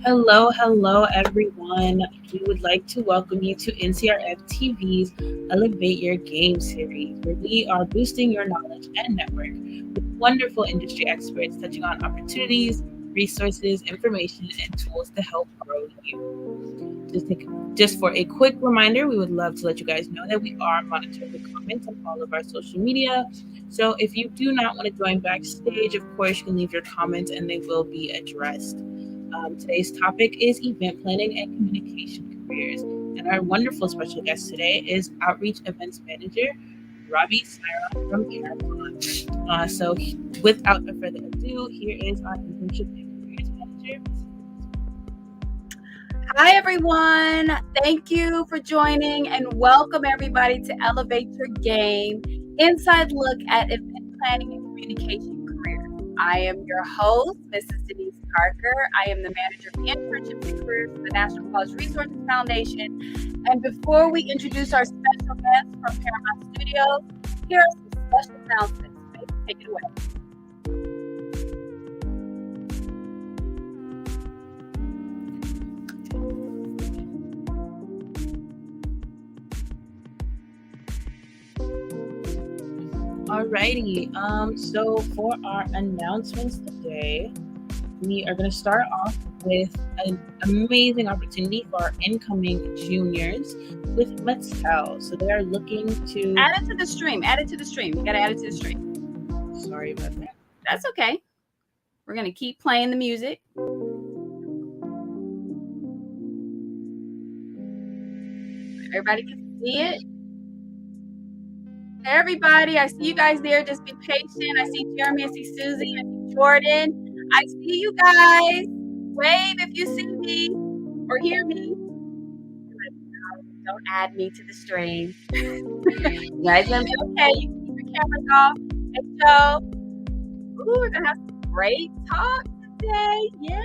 Hello, everyone. We would like to welcome you to NCRF TV's Elevate Your Game series, where we are boosting your knowledge and network with wonderful industry experts touching on opportunities, resources, information, and tools to help grow you. Just for a quick reminder, we would love to let you guys know that we are monitoring the comments on all of our social media. So if you do not want to join backstage, of course, you can leave your comments and they will be addressed. Today's topic is event planning and communication careers. And our wonderful special guest today is Outreach Events Manager Robbi Sirron from Paramount. Without further ado, here is our Internship and Careers Manager. Hi, everyone. Thank you for joining and welcome everybody to Elevate Your Game, inside look at event planning and communication careers. I am your host, Mrs. Denise Parker. I am the manager of Internships and Careers for the National College Resources Foundation. And before we introduce our special guests from Paramount Studios, here are some special announcements. Take it away. Alrighty. So for our announcements today, we are going to start off with an amazing opportunity for our incoming juniors with Mattel. So they are looking to add it to the stream. You got to add it to the stream. Sorry about that. That's okay. We're going to keep playing the music. Everybody can see it. Everybody, I see you guys there. Just be patient. I see Jeremy, I see Susie, I see Jordan. I see you guys. Wave if you see me or hear me. Don't add me to the stream. You guys let me okay. You can keep your cameras off. And so, we're going to have some great talk today. Yay!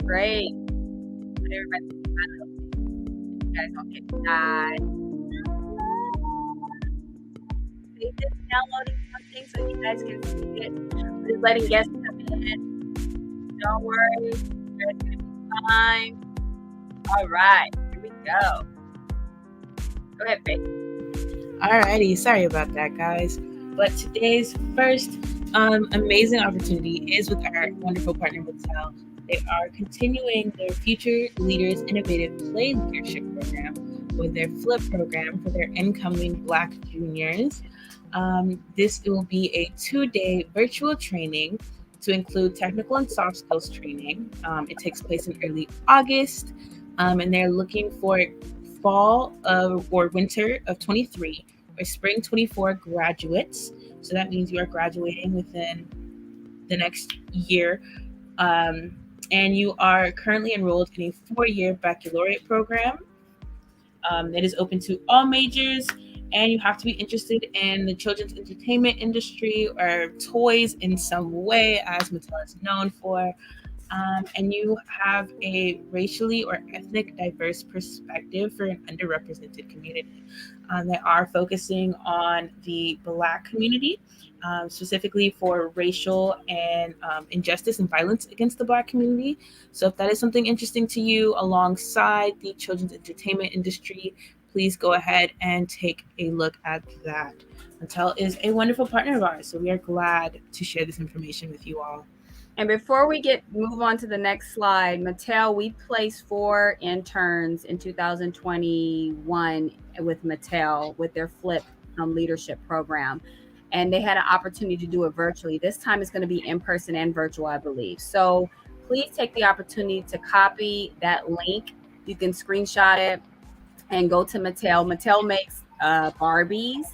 Great. Everybody, you guys don't get shy. They just downloading something so you guys can see it. Just letting guests come in. Don't worry. You guys gonna be fine. All right. Here we go. Go ahead, Faith. Alrighty. Sorry about that, guys. But today's first amazing opportunity is with our wonderful partner, Mattel. They are continuing their Future Leaders Innovative Play Leadership Program with their FLIP program for their incoming Black juniors. This will be a 2-day virtual training to include technical and soft skills training. It takes place in early August, and they're looking for fall or winter of 23 or spring 24 graduates. So that means you are graduating within the next year. And you are currently enrolled in a 4-year baccalaureate program. It is open to all majors, and you have to be interested in the children's entertainment industry or toys in some way, as Mattel is known for. And you have a racially or ethnic diverse perspective for an underrepresented community. They are focusing on the Black community, specifically for racial and injustice and violence against the Black community. So if that is something interesting to you alongside the children's entertainment industry, please go ahead and take a look at that. Mattel is a wonderful partner of ours, so we are glad to share this information with you all. And before we move on to the next slide, Mattel, we placed 4 interns in 2021 with Mattel with their FLIP leadership program. And they had an opportunity to do it virtually. This time it's going to be in person and virtual, I believe. So please take the opportunity to copy that link. You can screenshot it and go to Mattel. Mattel makes Barbies.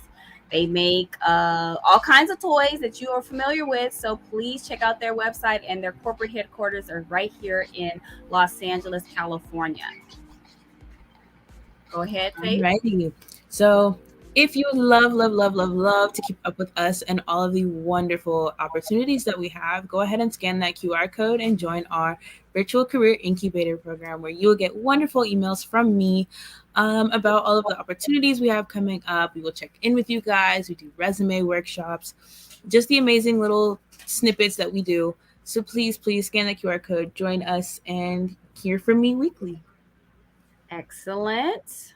They make all kinds of toys that you are familiar with. So please check out their website, and their corporate headquarters are right here in Los Angeles, California. Go ahead, Faith. Alrighty. So if you would love to keep up with us and all of the wonderful opportunities that we have, go ahead and scan that QR code and join our virtual career incubator program, where you will get wonderful emails from me about all of the opportunities we have coming up. We will check in with you guys. We do resume workshops, just the amazing little snippets that we do. So please scan the QR code, join us, and hear from me weekly. Excellent.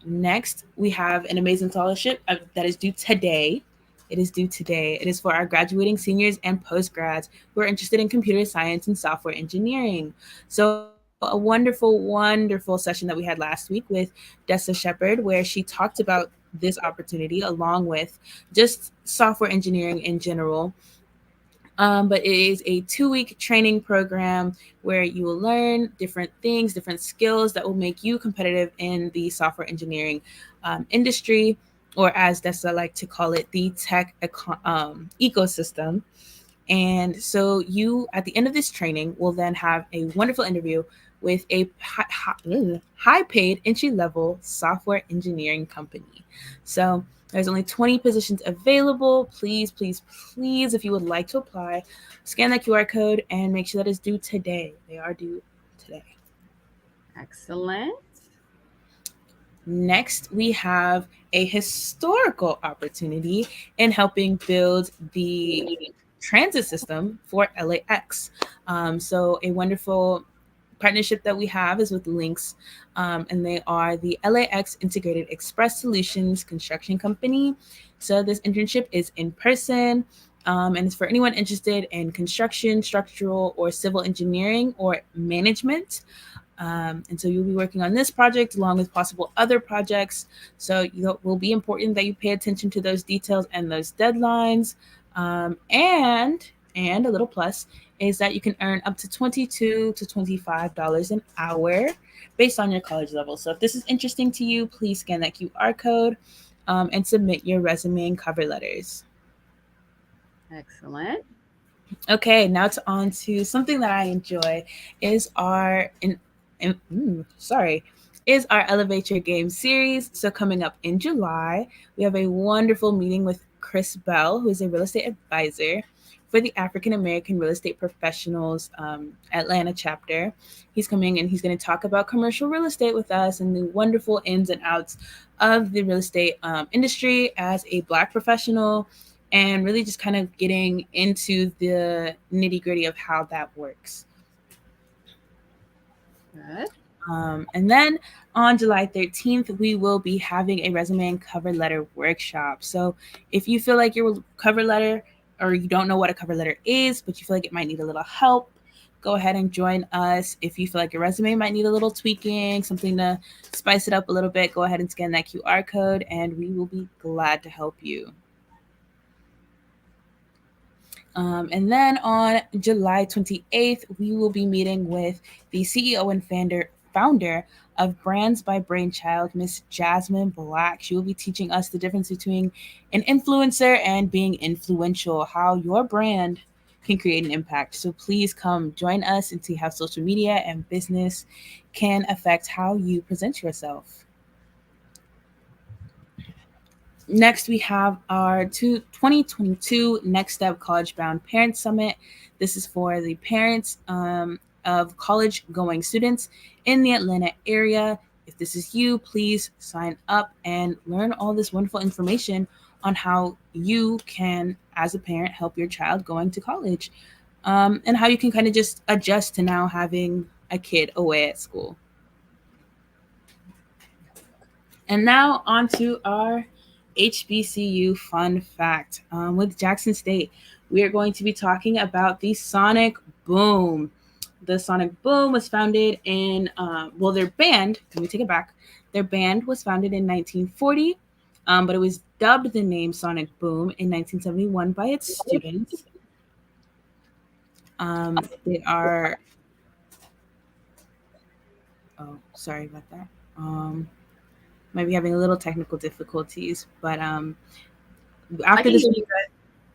Next, we have an amazing scholarship that is due today. It is due today. It is for our graduating seniors and postgrads who are interested in computer science and software engineering. So, a wonderful session that we had last week with Dessa Shepherd, where she talked about this opportunity along with just software engineering in general. But it is a 2-week training program where you will learn different things, different skills that will make you competitive in the software engineering industry, or as Dessa like to call it, the tech ecosystem. And so you, at the end of this training, will then have a wonderful interview with a high paid entry level software engineering company. So there's only 20 positions available. Please, if you would like to apply, scan that QR code and make sure that it's due today. They are due today. Excellent. Next, we have a historical opportunity in helping build the transit system for LAX. So a wonderful partnership that we have is with Lynx, and they are the LAX Integrated Express Solutions Construction Company. So this internship is in person, and it's for anyone interested in construction, structural, or civil engineering or management. And so you'll be working on this project along with possible other projects. So it will be important that you pay attention to those details and those deadlines. And a little plus is that you can earn up to $22 to $25 an hour based on your college level. So if this is interesting to you, please scan that QR code and submit your resume and cover letters. Excellent. Okay, now on to something that I enjoy is is our Elevate Your Game series. So coming up in July, we have a wonderful meeting with Chris Bell, who is a real estate advisor for the African American Real Estate Professionals Atlanta chapter. He's coming and he's going to talk about commercial real estate with us and the wonderful ins and outs of the real estate industry as a Black professional, and really just kind of getting into the nitty gritty of how that works. Good. And then on July 13th, we will be having a resume and cover letter workshop. So if you feel like your cover letter, or you don't know what a cover letter is, but you feel like it might need a little help, go ahead and join us. If you feel like your resume might need a little tweaking, something to spice it up a little bit, go ahead and scan that QR code and we will be glad to help you. And then on July 28th, we will be meeting with the CEO and founder of Brands by Brainchild, Miss Jasmine Black. She will be teaching us the difference between an influencer and being influential, how your brand can create an impact. So please come join us and see how social media and business can affect how you present yourself. Next, we have our 2022 Next Step College Bound Parent Summit. This is for the parents of college-going students in the Atlanta area. If this is you, please sign up and learn all this wonderful information on how you can, as a parent, help your child going to college, and how you can kind of just adjust to now having a kid away at school. And now on to our HBCU Fun Fact with Jackson State. We are going to be talking about the Sonic Boom. The Sonic Boom was founded in, their band, let me take it back. Their band was founded in 1940, but it was dubbed the name Sonic Boom in 1971 by its students. They are, sorry about that. Might be having a little technical difficulties, but after this,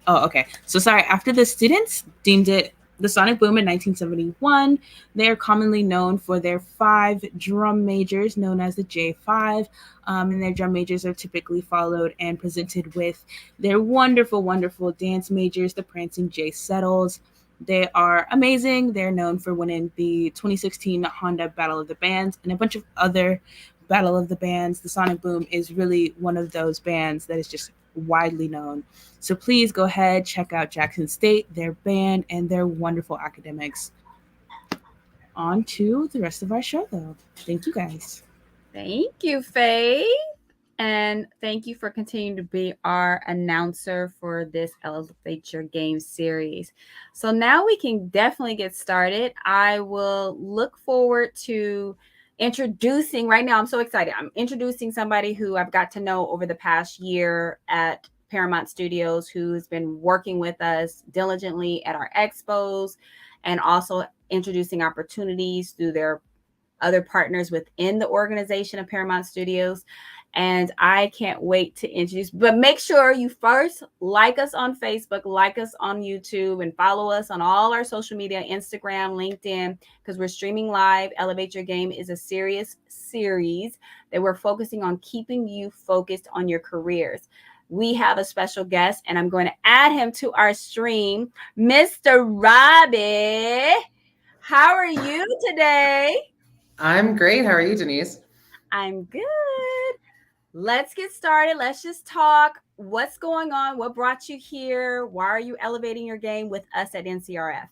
okay. So sorry. After the students deemed it the Sonic Boom in 1971, they are commonly known for their 5 drum majors, known as the J5, and their drum majors are typically followed and presented with their wonderful dance majors, the Prancing J Settles. They are amazing. They're known for winning the 2016 Honda Battle of the Bands and a bunch of other Battle of the Bands. The Sonic Boom is really one of those bands that is just widely known. So please go ahead, check out Jackson State, their band, and their wonderful academics. On to the rest of our show, though. Thank you guys. Thank you, Faye. And thank you for continuing to be our announcer for this Elevate Your Game series. So now we can definitely get started. I will look forward to introducing, right now I'm so excited. I'm introducing somebody who I've got to know over the past year at Paramount Studios, who's been working with us diligently at our expos and also introducing opportunities through their other partners within the organization of Paramount Studios. And I can't wait to introduce, but make sure you first like us on Facebook, like us on YouTube, and follow us on all our social media, Instagram, LinkedIn, because we're streaming live. Elevate Your Game is a serious series that we're focusing on keeping you focused on your careers. We have a special guest, and I'm going to add him to our stream, Mr. Robbie. How are you today? I'm great. How are you, Denise? I'm good. Let's get started. Let's just talk. What's going on? What brought you here? Why are you elevating your game with us at NCRF?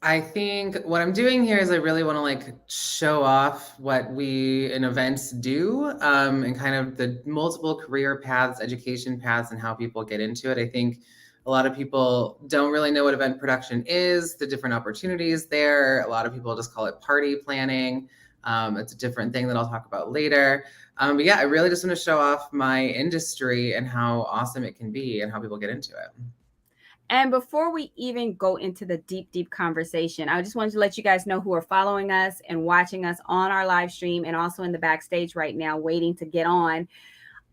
I think what I'm doing here is I really want to show off what we in events do and kind of the multiple career paths, education paths, and how people get into it. I think a lot of people don't really know what event production is, the different opportunities there. A lot of people just call it party planning. It's a different thing that I'll talk about later. But yeah, I really just want to show off my industry and how awesome it can be and how people get into it. And before we even go into the deep conversation, I just wanted to let you guys know who are following us and watching us on our live stream and also in the backstage right now, waiting to get on.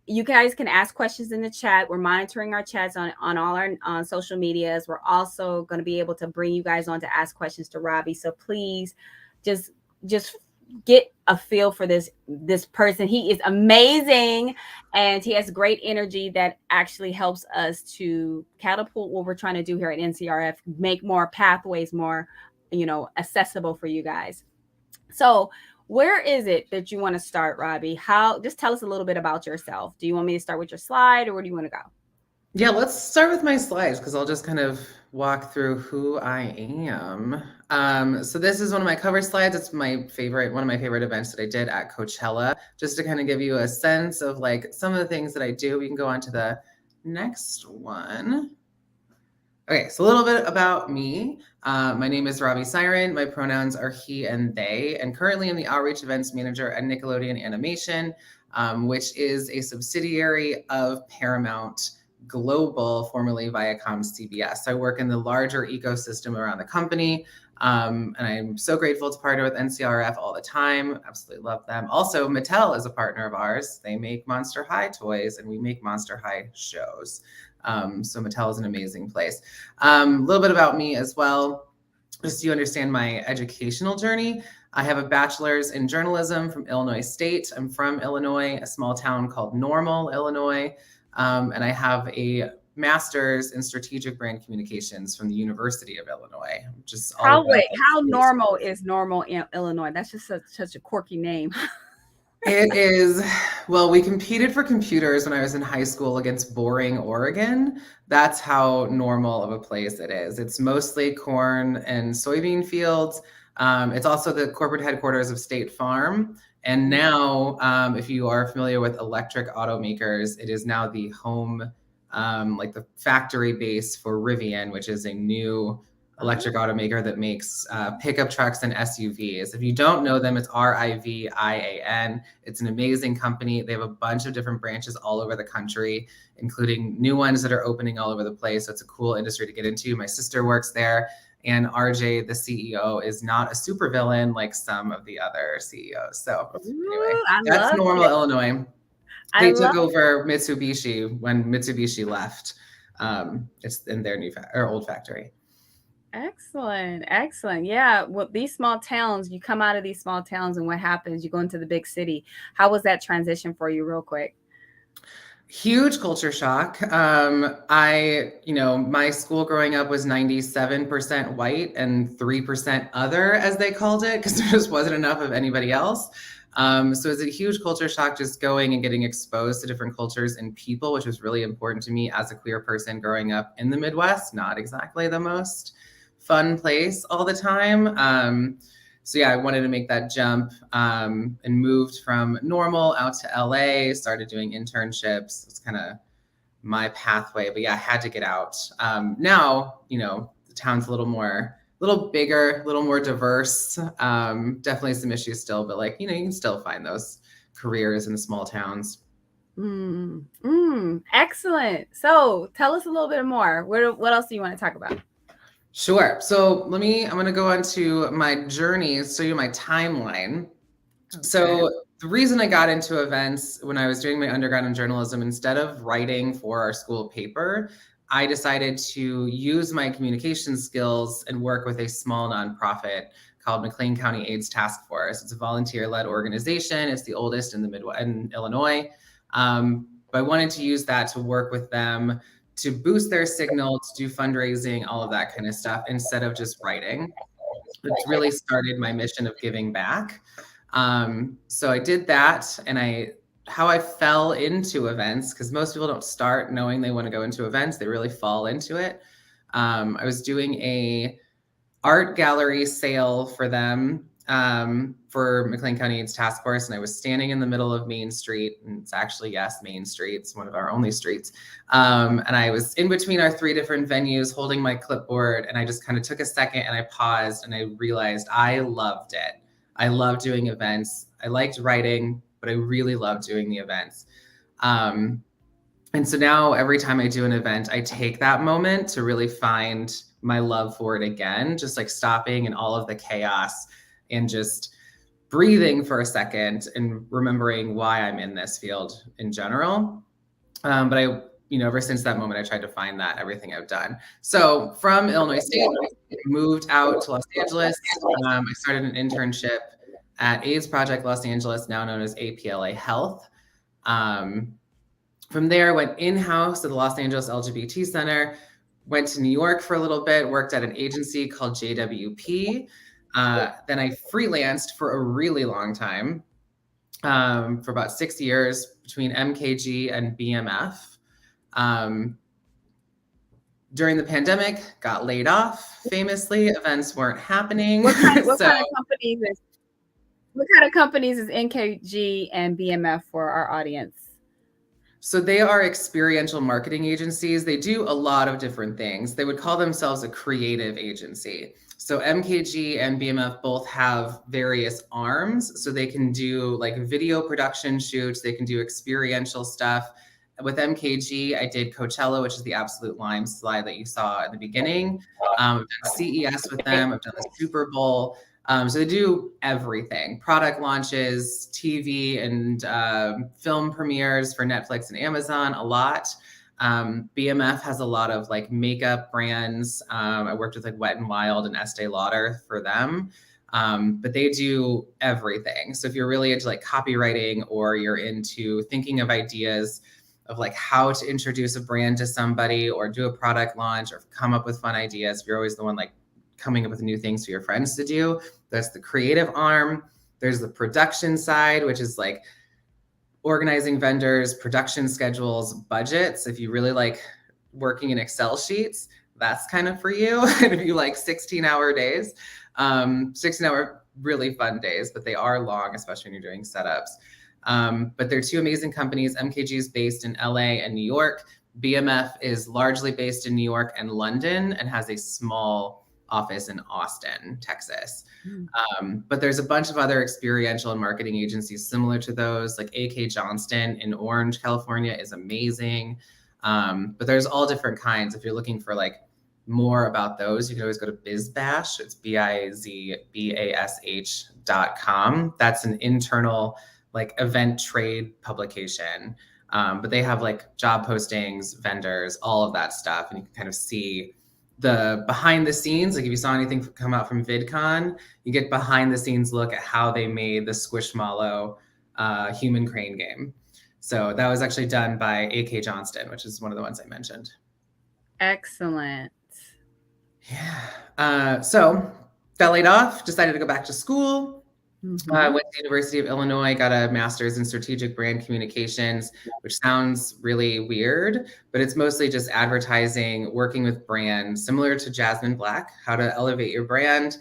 You guys can ask questions in the chat. We're monitoring our chats on all our social medias. We're also going to be able to bring you guys on to ask questions to Robbie. So please just get a feel for this person. He is amazing, and he has great energy that actually helps us to catapult what we're trying to do here at NCRF, make more pathways more, accessible for you guys. So where is it that you want to start, Robbie? Just tell us a little bit about yourself. Do you want me to start with your slide, or where do you want to go? Yeah, let's start with my slides because I'll just kind of walk through who I am. So this is one of my cover slides. It's one of my favorite events that I did at Coachella, just to kind of give you a sense of some of the things that I do. We can go on to the next one. Okay, so a little bit about me. My name is Robbi Sirron. My pronouns are he and they, and currently I'm the Outreach Events Manager at Nickelodeon Animation, which is a subsidiary of Paramount Global, formerly Viacom CBS. So I work in the larger ecosystem around the company, and I'm so grateful to partner with NCRF all the time. Absolutely love them. Also, Mattel is a partner of ours. They make Monster High toys, and we make Monster High shows. So Mattel is an amazing place. A little bit about me as well, just so you understand my educational journey. I have a bachelor's in journalism from Illinois State. I'm from Illinois, a small town called Normal, Illinois. And I have a master's in strategic brand communications from the University of Illinois. Just how normal is Normal in Illinois? That's just such a quirky name. It is, well, we competed for computers when I was in high school against Boring, Oregon. That's how normal of a place it is. It's mostly corn and soybean fields. It's also the corporate headquarters of State Farm. And now, if you are familiar with electric automakers, it is now the home, the factory base for Rivian, which is a new electric automaker that makes pickup trucks and SUVs. If you don't know them, it's Rivian. It's an amazing company. They have a bunch of different branches all over the country, including new ones that are opening all over the place. So it's a cool industry to get into. My sister works there. And RJ, the CEO, is not a supervillain like some of the other CEOs. So anyway, that's Normal, Illinois. They took over Mitsubishi when Mitsubishi left. It's in their old factory. Excellent. Yeah. Well, these small towns, you come out of these small towns and what happens? You go into the big city. How was that transition for you real quick? Huge culture shock. My school growing up was 97% white and 3% other, as they called it, because there just wasn't enough of anybody else. So it's a huge culture shock just going and getting exposed to different cultures and people, which was really important to me as a queer person growing up in the Midwest, not exactly the most fun place all the time. So yeah, I wanted to make that jump and moved from normal out to LA, started doing internships. It's kind of my pathway, but yeah, I had to get out. Now, the town's a little bigger, a little more diverse. Definitely some issues still, but you can still find those careers in small towns. Excellent. So tell us a little bit more. What else do you want to talk about? Sure. So I'm going to go on to my journey, show you my timeline. Okay. So the reason I got into events when I was doing my undergrad in journalism, instead of writing for our school paper, I decided to use my communication skills and work with a small nonprofit called McLean County AIDS Task Force. It's a volunteer-led organization. It's the oldest in the Midwest, in Illinois. But I wanted to use that to work with them to boost their signal, to do fundraising, all of that kind of stuff, instead of just writing. It's really started my mission of giving back. So I did that, and how I fell into events, because most people don't start knowing they want to go into events, they really fall into it. I was doing a art gallery sale for them, for McLean County AIDS Task Force, and I was standing in the middle of Main Street, and it's actually, yes, Main Street, it's one of our only streets. And I was in between our 3 different venues holding my clipboard, and I just kind of took a second and I paused and I realized I loved it. I love doing events. I liked writing, but I really love doing the events. And so now every time I do an event, I take that moment to really find my love for it again, just stopping and all of the chaos and just breathing for a second and remembering why I'm in this field in general. But I, ever since that moment, I tried to find that everything I've done. So from Illinois State, I moved out to Los Angeles. I started an internship at AIDS Project Los Angeles, now known as APLA Health. From there, went in-house at the Los Angeles LGBT Center, went to New York for a little bit, worked at an agency called JWP. Then I freelanced for a really long time, for about 6 years between MKG and BMF. During the pandemic, got laid off. Famously, events weren't happening. What kind of companies is NKG and BMF for our audience? So they are experiential marketing agencies. They do a lot of different things. They would call themselves a creative agency. So MKG and BMF both have various arms. So they can do video production shoots. They can do experiential stuff. With MKG, I did Coachella, which is the Absolute Lime slide that you saw at the beginning. I've done CES with them. I've done the Super Bowl. So they do everything: product launches, TV and film premieres for Netflix and Amazon, a lot. BMF has a lot of makeup brands. I worked with Wet n Wild and Estee Lauder for them. But they do everything. So if you're really into copywriting, or you're into thinking of ideas of how to introduce a brand to somebody, or do a product launch, or come up with fun ideas, if you're always the one coming up with new things for your friends to do, that's the creative arm. There's the production side, which is organizing vendors, production schedules, budgets. If you really like working in Excel sheets, that's kind of for you. And if you like 16-hour days, 16-hour really fun days, but they are long, especially when you're doing setups. But they're 2 amazing companies. MKG is based in LA and New York. BMF is largely based in New York and London, and has a small office in Austin, Texas. But there's a bunch of other experiential and marketing agencies similar to those, like AK Johnston in Orange, California is amazing. But there's all different kinds. If you're looking for more about those, you can always go to BizBash. It's BIZBASH.com. That's an internal event trade publication. But they have job postings, vendors, all of that stuff. And you can kind of see the behind the scenes. If you saw anything come out from VidCon, you get behind the scenes look at how they made the Squishmallow human crane game. So that was actually done by AK Johnston, which is one of the ones I mentioned. Excellent. Yeah. So got laid off, decided to go back to school. Went to the University of Illinois, got a master's in strategic brand communications, which sounds really weird, but it's mostly just advertising, working with brands, similar to Jasmine Black, how to elevate your brand,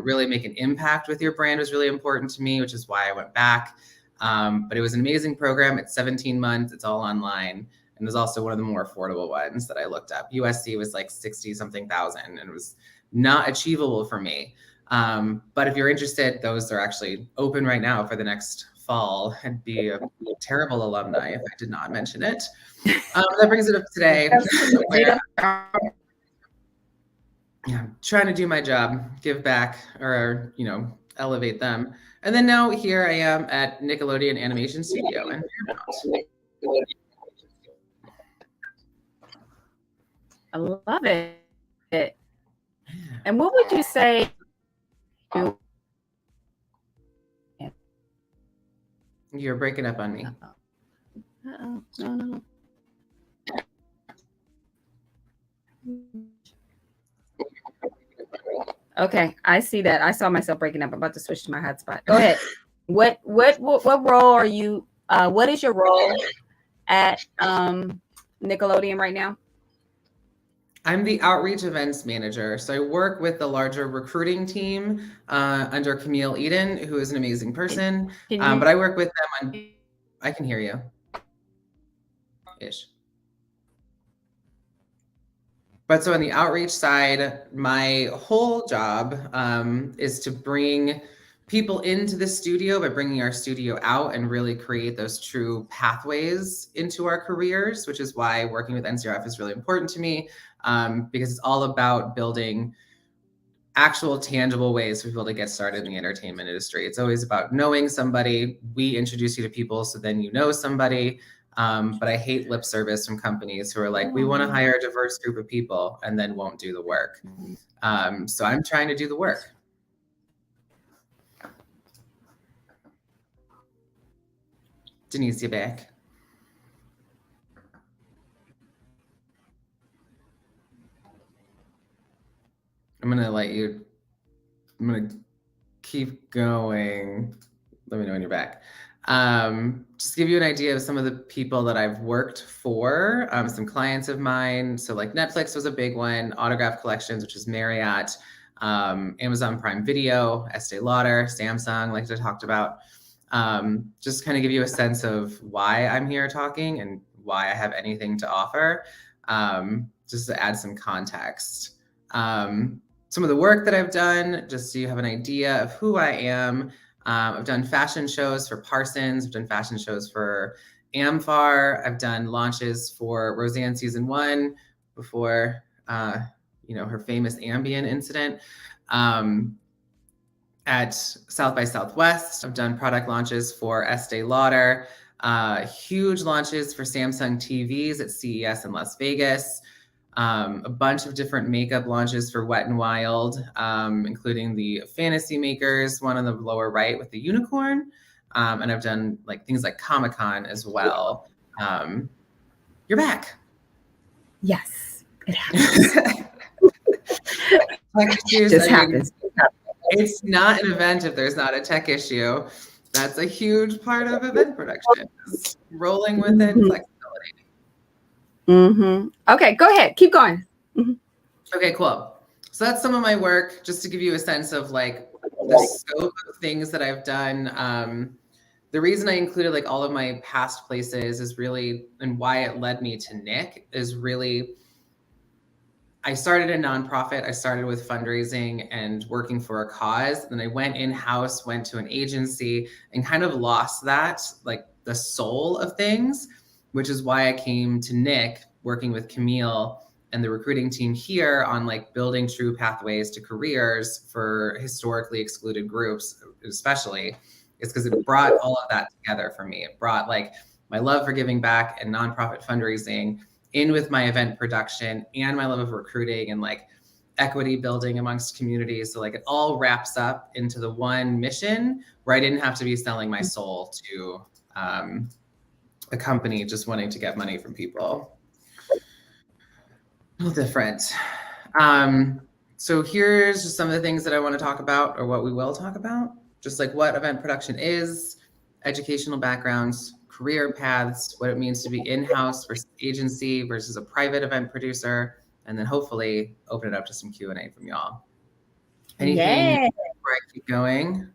really make an impact with your brand was really important to me, which is why I went back. But it was an amazing program. It's 17 months. It's all online. And it was also one of the more affordable ones that I looked up. USC was like 60 something thousand, and it was not achievable for me. But if you're interested, those are actually open right now for the next fall. I'd be a terrible alumni if I did not mention it. That brings it up today. Yeah, trying to do my job, give back, or elevate them. And then now here I am at Nickelodeon Animation Studio and Paramount. I love it. And what would you say? You're breaking up on me. Uh-oh. No. Okay, I see that. I saw myself breaking up. I'm about to switch to my hotspot. Go ahead. What role are you? What is your role at Nickelodeon right now? I'm the outreach events manager. So I work with the larger recruiting team under Camille Eden, who is an amazing person. But I work with them on, I can hear you. Ish. But so on the outreach side, my whole job is to bring people into the studio by bringing our studio out and really create those true pathways into our careers, which is why working with NCRF is really important to me, because it's all about building actual tangible ways for people to get started in the entertainment industry. It's always about knowing somebody. We introduce you to people so then you know somebody. But I hate lip service from companies who are like, we want to hire a diverse group of people and then won't do the work. So I'm trying to do the work. Denise, you back? I'm gonna keep going. Let me know when you're back. Just to give you an idea of some of the people that I've worked for, some clients of mine. So like Netflix was a big one, Autograph Collections, which is Marriott, Amazon Prime Video, Estee Lauder, Samsung, like I talked about. Just kind of give you a sense of why I'm here talking and why I have anything to offer, just to add some context. Some of the work that I've done, just so you have an idea of who I am. I've done fashion shows for Parsons. I've done fashion shows for Amphar. I've done launches for Roseanne season 1 before, her famous Ambien incident. At South by Southwest, I've done product launches for Estee Lauder, huge launches for Samsung TVs at CES in Las Vegas, a bunch of different makeup launches for Wet n Wild, including the Fantasy Makers, one on the lower right with the unicorn. And I've done things like Comic-Con as well. You're back. Yes, it happens. It just happens. It's not an event if there's not a tech issue. That's a huge part of event production. Rolling within flexibility. Okay, go ahead. Keep going. Okay, cool. So that's some of my work, just to give you a sense of the scope of things that I've done. The reason I included all of my past places is really, and why it led me to Nick is really, I started a nonprofit. I started with fundraising and working for a cause. Then I went in-house, went to an agency, and kind of lost that, the soul of things, which is why I came to Nick, working with Camille and the recruiting team here on building true pathways to careers for historically excluded groups, especially, is because it brought all of that together for me. It brought my love for giving back and nonprofit fundraising in with my event production and my love of recruiting and equity building amongst communities. So it all wraps up into the one mission where I didn't have to be selling my soul to a company just wanting to get money from people. A little different. So here's just some of the things that I want to talk about, or what we will talk about. just like what event production is, educational backgrounds, career paths, what it means to be in-house versus agency versus a private event producer, and then hopefully open it up to some Q&A from y'all. Anything before I keep going?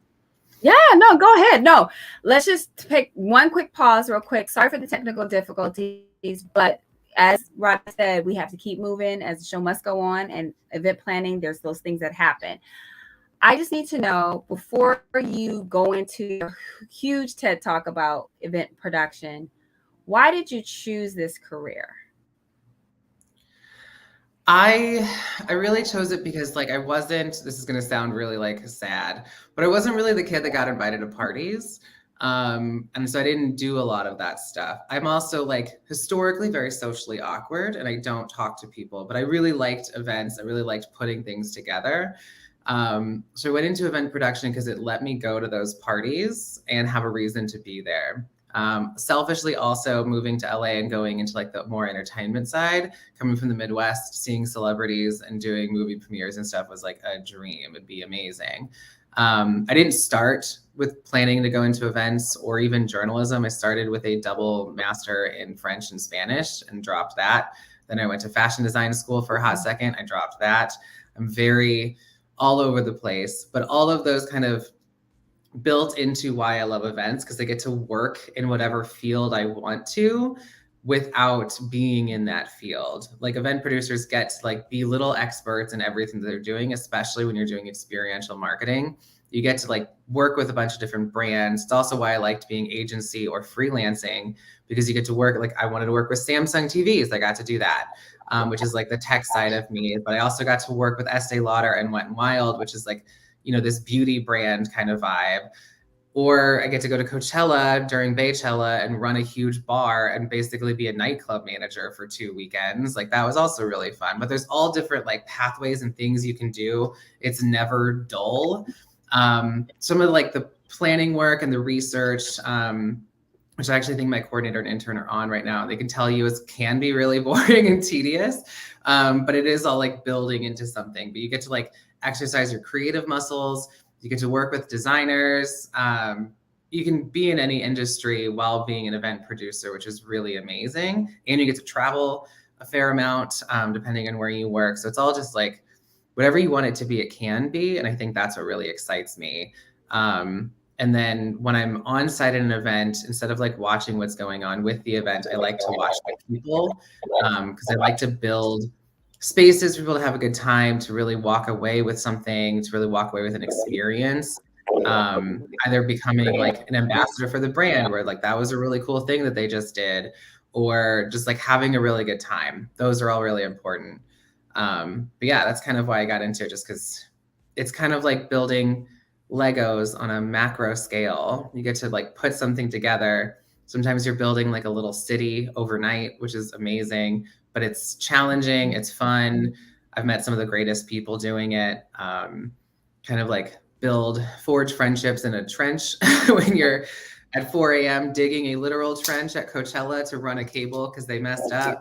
Yeah, no, go ahead. No, let's just take one quick pause real quick. Sorry for the technical difficulties, but as Rob said, we have to keep moving as the show must go on, and event planning, there's those things that happen. I just need to know, before you go into your huge TED Talk about event production, why did you choose this career? I really chose it because like I wasn't, this is going to sound really like sad, but I wasn't really the kid that got invited to parties. And so I didn't do a lot of that stuff. I'm also like historically very socially awkward and I don't talk to people, but I really liked events. I really liked putting things together. So I went into event production because it let me go to those parties and have a reason to be there. Selfishly also moving to LA and going into like the more entertainment side, coming from the Midwest, seeing celebrities and doing movie premieres and stuff was like a dream. It'd be amazing. I didn't start with planning to go into events or even journalism. I started with a double master in French and Spanish and dropped that. Then I went to fashion design school for a hot second. I dropped that. I'm very all over the place, but all of those kind of built into why I love events, because I get to work in whatever field I want to without being in that field. Like event producers get to like be little experts in everything that they're doing, especially when you're doing experiential marketing. You get to like work with a bunch of different brands. It's also why I liked being agency or freelancing, because you get to work, like I wanted to work with Samsung TVs. I got to do that, which is like the tech side of me. But I also got to work with Estee Lauder and Wet n Wild, which is like, you know, this beauty brand kind of vibe. Or I get to go to Coachella during Baychella and run a huge bar and basically be a nightclub manager for 2 weekends. Like that was also really fun. But there's all different like pathways and things you can do. It's never dull. Some of like the planning work and the research, which I actually think my coordinator and intern are on right now. They can tell you it can be really boring and tedious, but it is all like building into something. But you get to like exercise your creative muscles. You get to work with designers. You can be in any industry while being an event producer, which is really amazing. And you get to travel a fair amount, depending on where you work. So it's all just like whatever you want it to be, it can be. And I think that's what really excites me. And then when I'm on site at an event, instead of like watching what's going on with the event, I like to watch the people, because I like to build spaces for people to have a good time, to really walk away with something, to really walk away with an experience, either becoming like an ambassador for the brand where like that was a really cool thing that they just did, or just like having a really good time. Those are all really important. But yeah, that's kind of why I got into it, just because it's kind of like building Legos on a macro scale. You get to like put something together. Sometimes you're building like a little city overnight, which is amazing, but it's challenging. It's fun. I've met some of the greatest people doing it. Kind of like forge friendships in a trench when you're at 4 a.m. digging a literal trench at Coachella to run a cable because they messed up.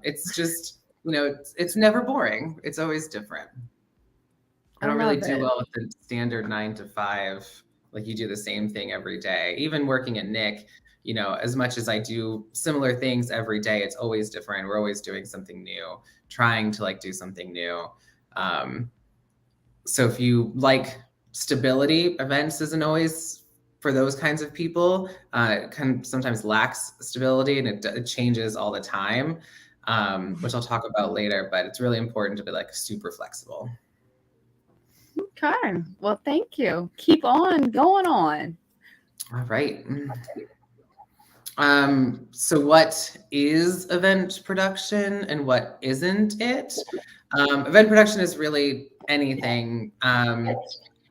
It's just, you know, it's never boring. It's always different. I don't really do well with the standard 9 to 5. Like you do the same thing every day. Even working at Nick, you know, as much as I do similar things every day, it's always different. We're always doing something new, trying to like do something new. So if you like stability, events isn't always for those kinds of people. It kind of sometimes lacks stability and it changes all the time, which I'll talk about later, but it's really important to be like super flexible. Okay. Well, thank you. Keep on going on. All right. So what is event production and what isn't it? Event production is really anything,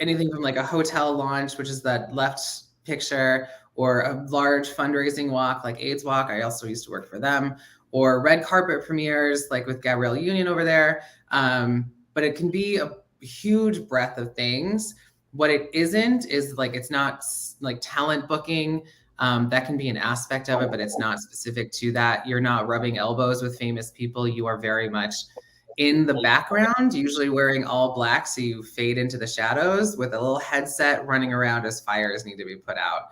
anything from like a hotel launch, which is that left picture, or a large fundraising walk like AIDS Walk. I also used to work for them, or red carpet premieres like with Gabrielle Union over there. But it can be a huge breadth of things. What it isn't is like, it's not like talent booking. That can be an aspect of it, but it's not specific to that. You're not rubbing elbows with famous people. You are very much in the background, usually wearing all black so you fade into the shadows with a little headset running around as fires need to be put out.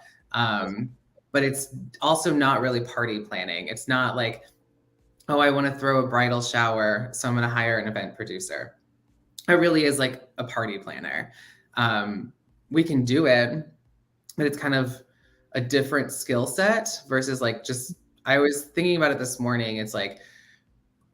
But it's also not really party planning. It's not like, oh, I want to throw a bridal shower, so I'm going to hire an event producer. It really is like a party planner. We can do it, but it's kind of a different skill set versus like just, I was thinking about it this morning. It's like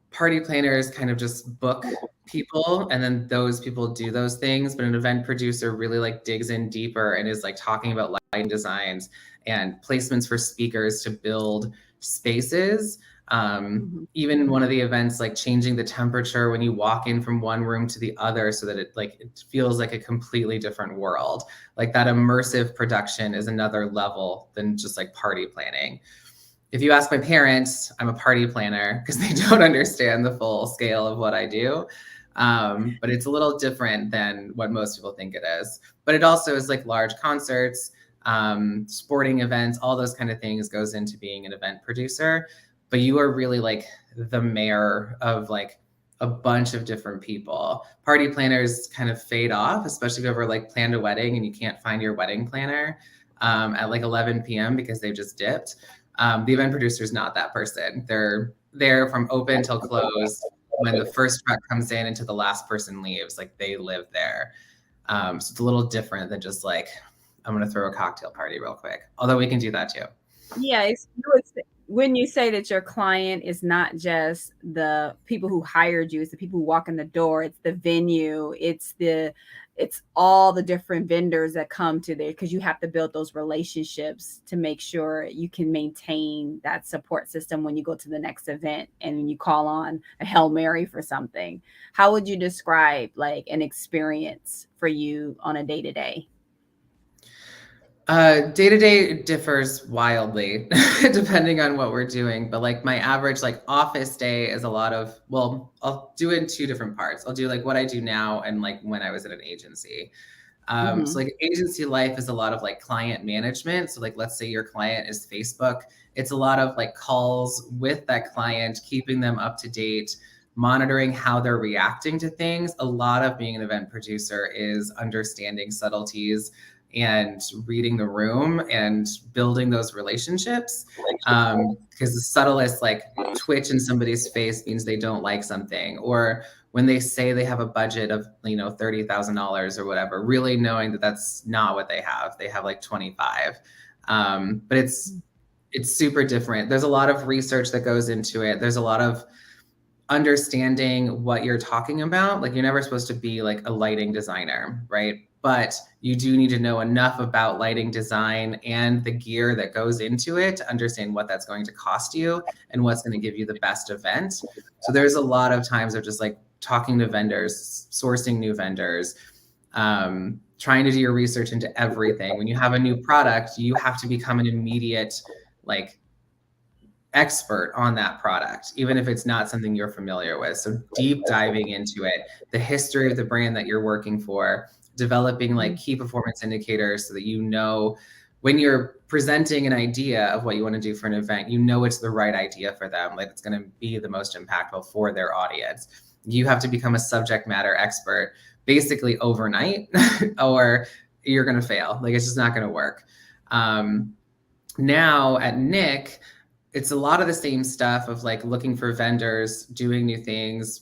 party planners kind of just book people and then those people do those things, but an event producer really like digs in deeper and is like talking about lighting designs and placements for speakers to build spaces. Even in one of the events, like changing the temperature when you walk in from one room to the other so that it feels like a completely different world. Like that immersive production is another level than just like party planning. If you ask my parents, I'm a party planner because they don't understand the full scale of what I do. But it's a little different than what most people think it is. But it also is like large concerts, sporting events, all those kind of things goes into being an event producer. But you are really like the mayor of like a bunch of different people. Party planners kind of fade off, especially if you ever like planned a wedding and you can't find your wedding planner at like 11 p.m. because they just dipped. The event producer is not that person. They're there from open till close. When the first truck comes in until the last person leaves, like they live there. So it's a little different than just like, I'm going to throw a cocktail party real quick. Although we can do that too. Yeah, when you say that your client is not just the people who hired you, it's the people who walk in the door, it's the venue, it's all the different vendors that come to there, because you have to build those relationships to make sure you can maintain that support system when you go to the next event and when you call on a Hail Mary for something. How would you describe like an experience for you on a day-to-day? Day-to-day differs wildly depending on what we're doing. But like my average like office day is a lot of, well, I'll do it in two different parts. I'll do like what I do now and like when I was at an agency. So like agency life is a lot of like client management. So like, let's say your client is Facebook. It's a lot of like calls with that client, keeping them up to date, monitoring how they're reacting to things. A lot of being an event producer is understanding subtleties and reading the room and building those relationships. Because the subtlest like twitch in somebody's face means they don't like something, or when they say they have a budget of, $30,000 or whatever, really knowing that that's not what they have. They have like 25. But it's super different. There's a lot of research that goes into it. There's a lot of understanding what you're talking about. Like you're never supposed to be like a lighting designer, right? But you do need to know enough about lighting design and the gear that goes into it to understand what that's going to cost you and what's going to give you the best event. So there's a lot of times of just like talking to vendors, sourcing new vendors, trying to do your research into everything. When you have a new product, you have to become an immediate like expert on that product, even if it's not something you're familiar with. So deep diving into it, the history of the brand that you're working for, developing like key performance indicators so that when you're presenting an idea of what you want to do for an event, it's the right idea for them. Like it's going to be the most impactful for their audience. You have to become a subject matter expert basically overnight or you're going to fail. Like it's just not going to work. Now at Nick, it's a lot of the same stuff of like looking for vendors, doing new things,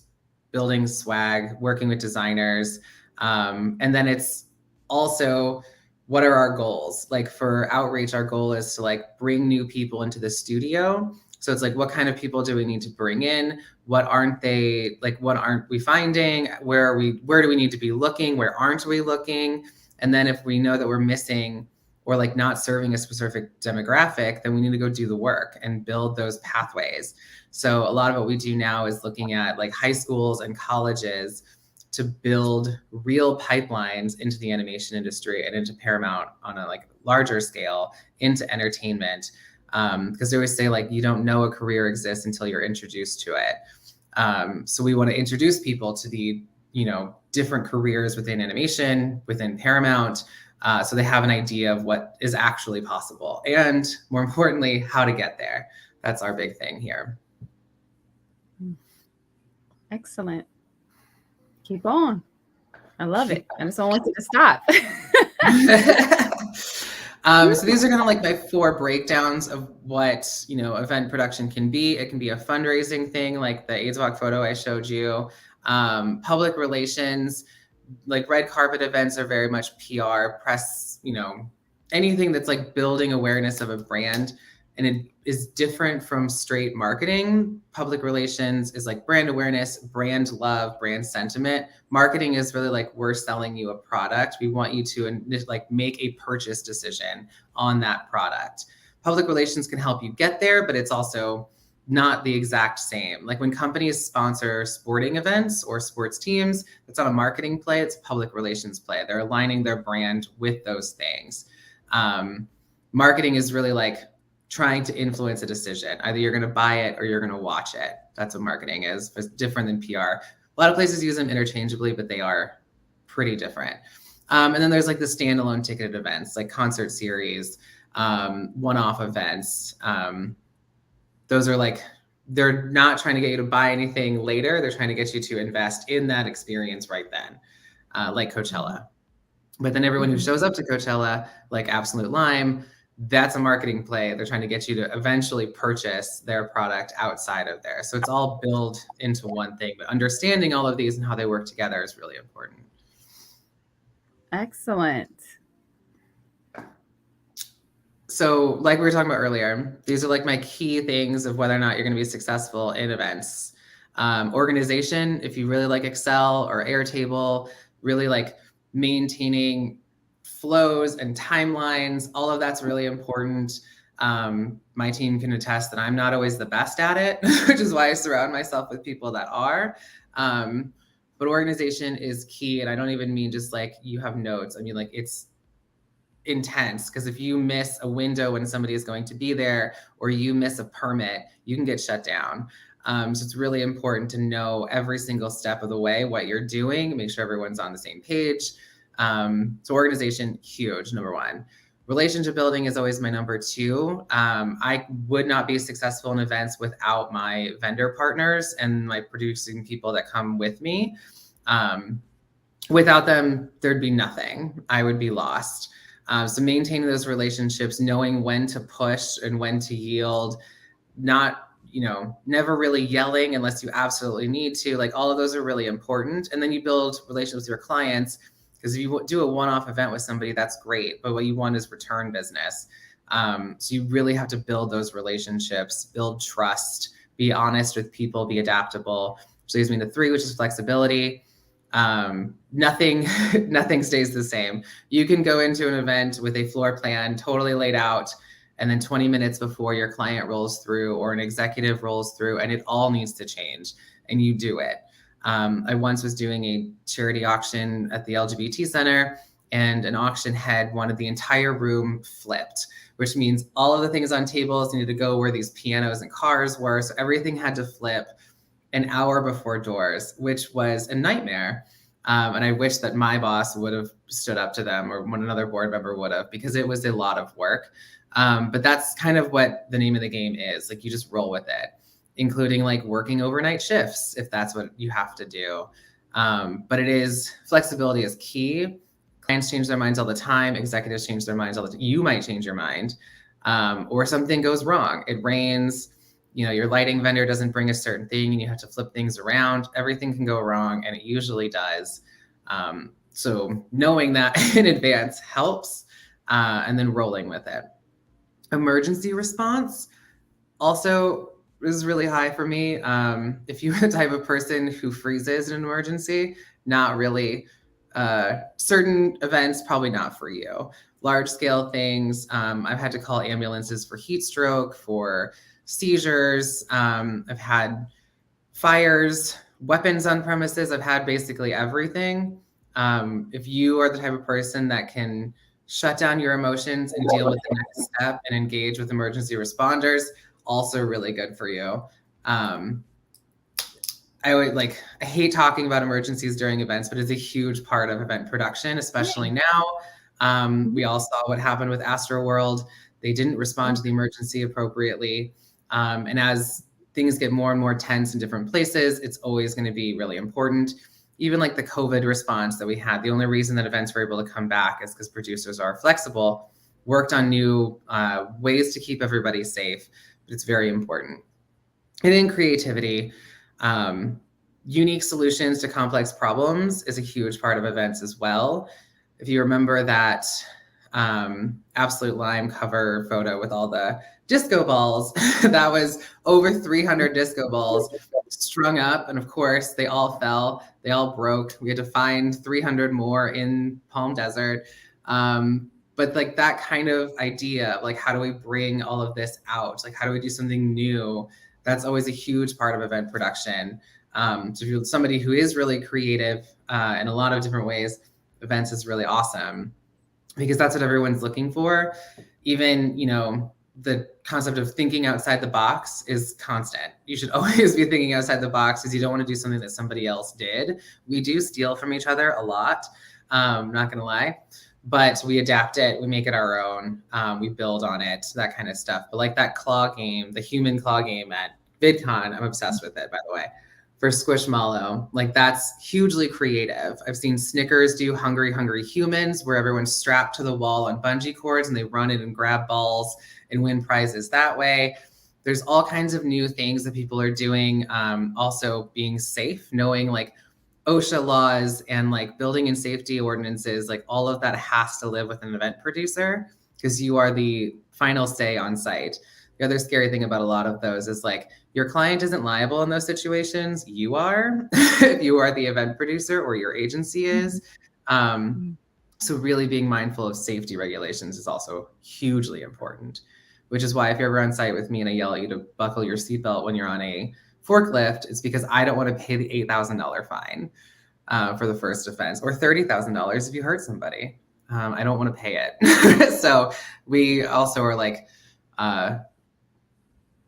building swag, working with designers. And then it's also, what are our goals? Like for outreach, our goal is to like bring new people into the studio. So it's like, what kind of people do we need to bring in? What aren't we finding? Where do we need to be looking? Where aren't we looking? And then if we know that we're missing or like not serving a specific demographic, then we need to go do the work and build those pathways. So a lot of what we do now is looking at like high schools and colleges to build real pipelines into the animation industry and into Paramount on a like larger scale into entertainment. Because they always say like, you don't know a career exists until you're introduced to it. So we want to introduce people to the, different careers within animation, within Paramount, so they have an idea of what is actually possible. And more importantly, how to get there. That's our big thing here. Excellent. Keep on. I love it. And it's almost to stop. So these are kind of like my 4 breakdowns of what, event production can be. It can be a fundraising thing, like the AIDS Walk photo I showed you. Public relations, like red carpet events are very much PR, press, anything that's like building awareness of a brand. And it is different from straight marketing. Public relations is like brand awareness, brand love, brand sentiment. Marketing is really like, we're selling you a product. We want you to like make a purchase decision on that product. Public relations can help you get there, but it's also not the exact same. Like when companies sponsor sporting events or sports teams, it's not a marketing play, it's a public relations play. They're aligning their brand with those things. Marketing is really like trying to influence a decision. Either you're going to buy it or you're going to watch it. That's what marketing is. It's different than PR. A lot of places use them interchangeably, but they are pretty different. And then there's like the standalone ticketed events, like concert series, one-off events. Those are like, they're not trying to get you to buy anything later. They're trying to get you to invest in that experience right then, like Coachella. But then everyone who shows up to Coachella, like Absolute Lime, that's a marketing play. They're trying to get you to eventually purchase their product outside of there. So it's all built into one thing, but understanding all of these and how they work together is really important. Excellent. So like we were talking about earlier, these are like my key things of whether or not you're going to be successful in events. Organization, if you really like Excel or Airtable, really like maintaining flows and timelines, all of that's really important. My team can attest that I'm not always the best at it, which is why I surround myself with people that are. But organization is key. And I don't even mean just like you have notes. I mean, like it's intense, because if you miss a window when somebody is going to be there, or you miss a permit, you can get shut down. So it's really important to know every single step of the way what you're doing, make sure everyone's on the same page. So organization, huge, number 1. Relationship building is always my number 2. I would not be successful in events without my vendor partners and my producing people that come with me. Without them, there'd be nothing. I would be lost. So maintaining those relationships, knowing when to push and when to yield, not, never really yelling unless you absolutely need to. Like all of those are really important. And then you build relationships with your clients, because if you do a one-off event with somebody, that's great. But what you want is return business. So you really have to build those relationships, build trust, be honest with people, be adaptable. So leads me to 3, which is flexibility. Nothing stays the same. You can go into an event with a floor plan totally laid out, and then 20 minutes before your client rolls through or an executive rolls through, and it all needs to change, and you do it. I once was doing a charity auction at the LGBT Center, and an auction head wanted the entire room flipped, which means all of the things on tables needed to go where these pianos and cars were. So everything had to flip an hour before doors, which was a nightmare. And I wish that my boss would have stood up to them, or another board member would have, because it was a lot of work. But that's kind of what the name of the game is. Like you just roll with it, including like working overnight shifts, if that's what you have to do. But flexibility is key. Clients change their minds all the time. Executives change their minds all the time. You might change your mind, or something goes wrong. It rains, your lighting vendor doesn't bring a certain thing and you have to flip things around. Everything can go wrong, and it usually does. So knowing that in advance helps, and then rolling with it. Emergency response also is really high for me. If you're the type of person who freezes in an emergency, not really. Certain events, probably not for you. Large scale things, I've had to call ambulances for heat stroke, for seizures. I've had fires, weapons on premises. I've had basically everything. If you are the type of person that can shut down your emotions and deal with the next step and engage with emergency responders, also really good for you. I hate talking about emergencies during events, but it's a huge part of event production, especially now. We all saw what happened with Astroworld. They didn't respond to the emergency appropriately. And as things get more and more tense in different places, it's always going to be really important. even like the COVID response that we had, the only reason that events were able to come back is because producers are flexible, worked on new ways to keep everybody safe, but it's very important. And in creativity, unique solutions to complex problems is a huge part of events as well. If you remember that Absolute Lime cover photo with all the disco balls, that was over 300 disco balls strung up. And of course, they all fell, they all broke. We had to find 300 more in Palm Desert. But like that kind of idea, like how do we bring all of this out? Like how do we do something new? That's always a huge part of event production. So if you're somebody who is really creative in a lot of different ways, events is really awesome because that's what everyone's looking for. Even, you know, the concept of thinking outside the box is constant. You should always be thinking outside the box because you don't want to do something that somebody else did. We do steal from each other a lot, not gonna lie, but we adapt it, we make it our own, we build on it, that kind of stuff. But like that claw game, the human claw game at VidCon, I'm obsessed with it, by the way. For Squishmallow, like that's hugely creative. I've seen Snickers do Hungry Hungry Humans, where everyone's strapped to the wall on bungee cords and they run in and grab balls and win prizes that way. There's all kinds of new things that people are doing. Also being safe, knowing like OSHA laws and like building and safety ordinances, like all of that has to live with an event producer because you are the final say on site. The other scary thing about a lot of those is like your client isn't liable in those situations. You are, if you are the event producer or your agency is. So really being mindful of safety regulations is also hugely important, which is why if you're ever on site with me and I yell at you to buckle your seatbelt when you're on a forklift, it's because I don't want to pay the $8,000 fine for the first offense or $30,000 if you hurt somebody. I don't want to pay it. So we also are like,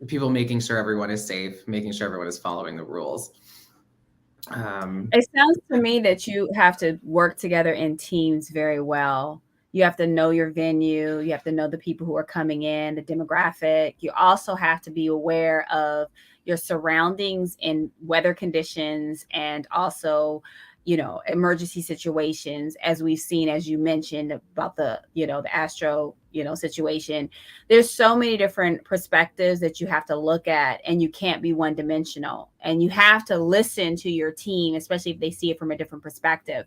people making sure everyone is safe, making sure everyone is following the rules. It sounds to me that you have to work together in teams very well. You have to know your venue. You have to know the people who are coming in, the demographic. You also have to be aware of your surroundings and weather conditions and also, you know, emergency situations, as we've seen, as you mentioned about the, you know, the Astro, you know, situation. There's so many different perspectives that you have to look at, and you can't be one dimensional, and you have to listen to your team, especially if they see it from a different perspective.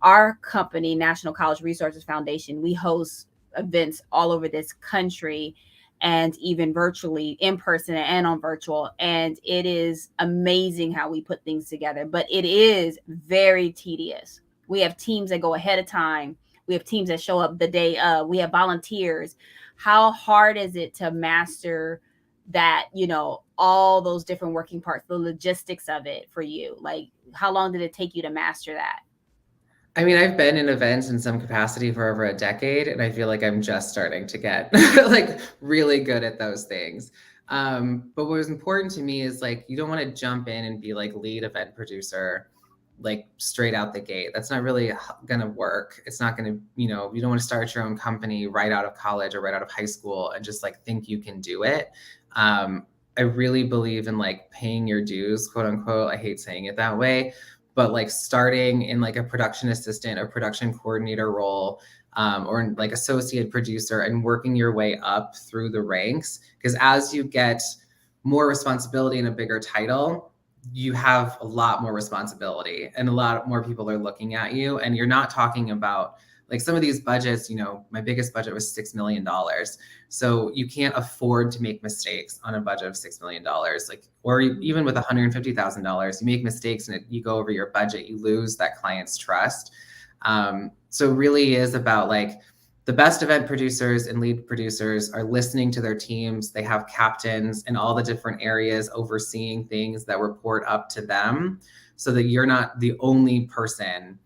Our company, National College Resources Foundation, we host events all over this country and even virtually, in person and on virtual. And it is amazing how we put things together, but it is very tedious. We have teams that go ahead of time. We have teams that show up the day of. We have volunteers. How hard is it to master that, you know, all those different working parts, the logistics of it for you? Like, how long did it take you to master that? I mean, I've been in events in some capacity for over a decade, and I feel like I'm just starting to get like really good at those things. But what was important to me is like, you don't want to jump in and be like lead event producer, like straight out the gate. That's not really going to work. It's not going to, you know, you don't want to start your own company right out of college or right out of high school and just like think you can do it. I really believe in like paying your dues, quote unquote. I hate saying it that way, but like starting in like a production assistant or production coordinator role, or like associate producer, and working your way up through the ranks. Because as you get more responsibility and a bigger title, you have a lot more responsibility and a lot more people are looking at you. And you're not talking about like some of these budgets, you know, my biggest budget was $6 million. So you can't afford to make mistakes on a budget of $6 million. Like, or even with $150,000, you make mistakes and you go over your budget, you lose that client's trust. So it really is about like the best event producers and lead producers are listening to their teams. They have captains in all the different areas overseeing things that report up to them so that you're not the only person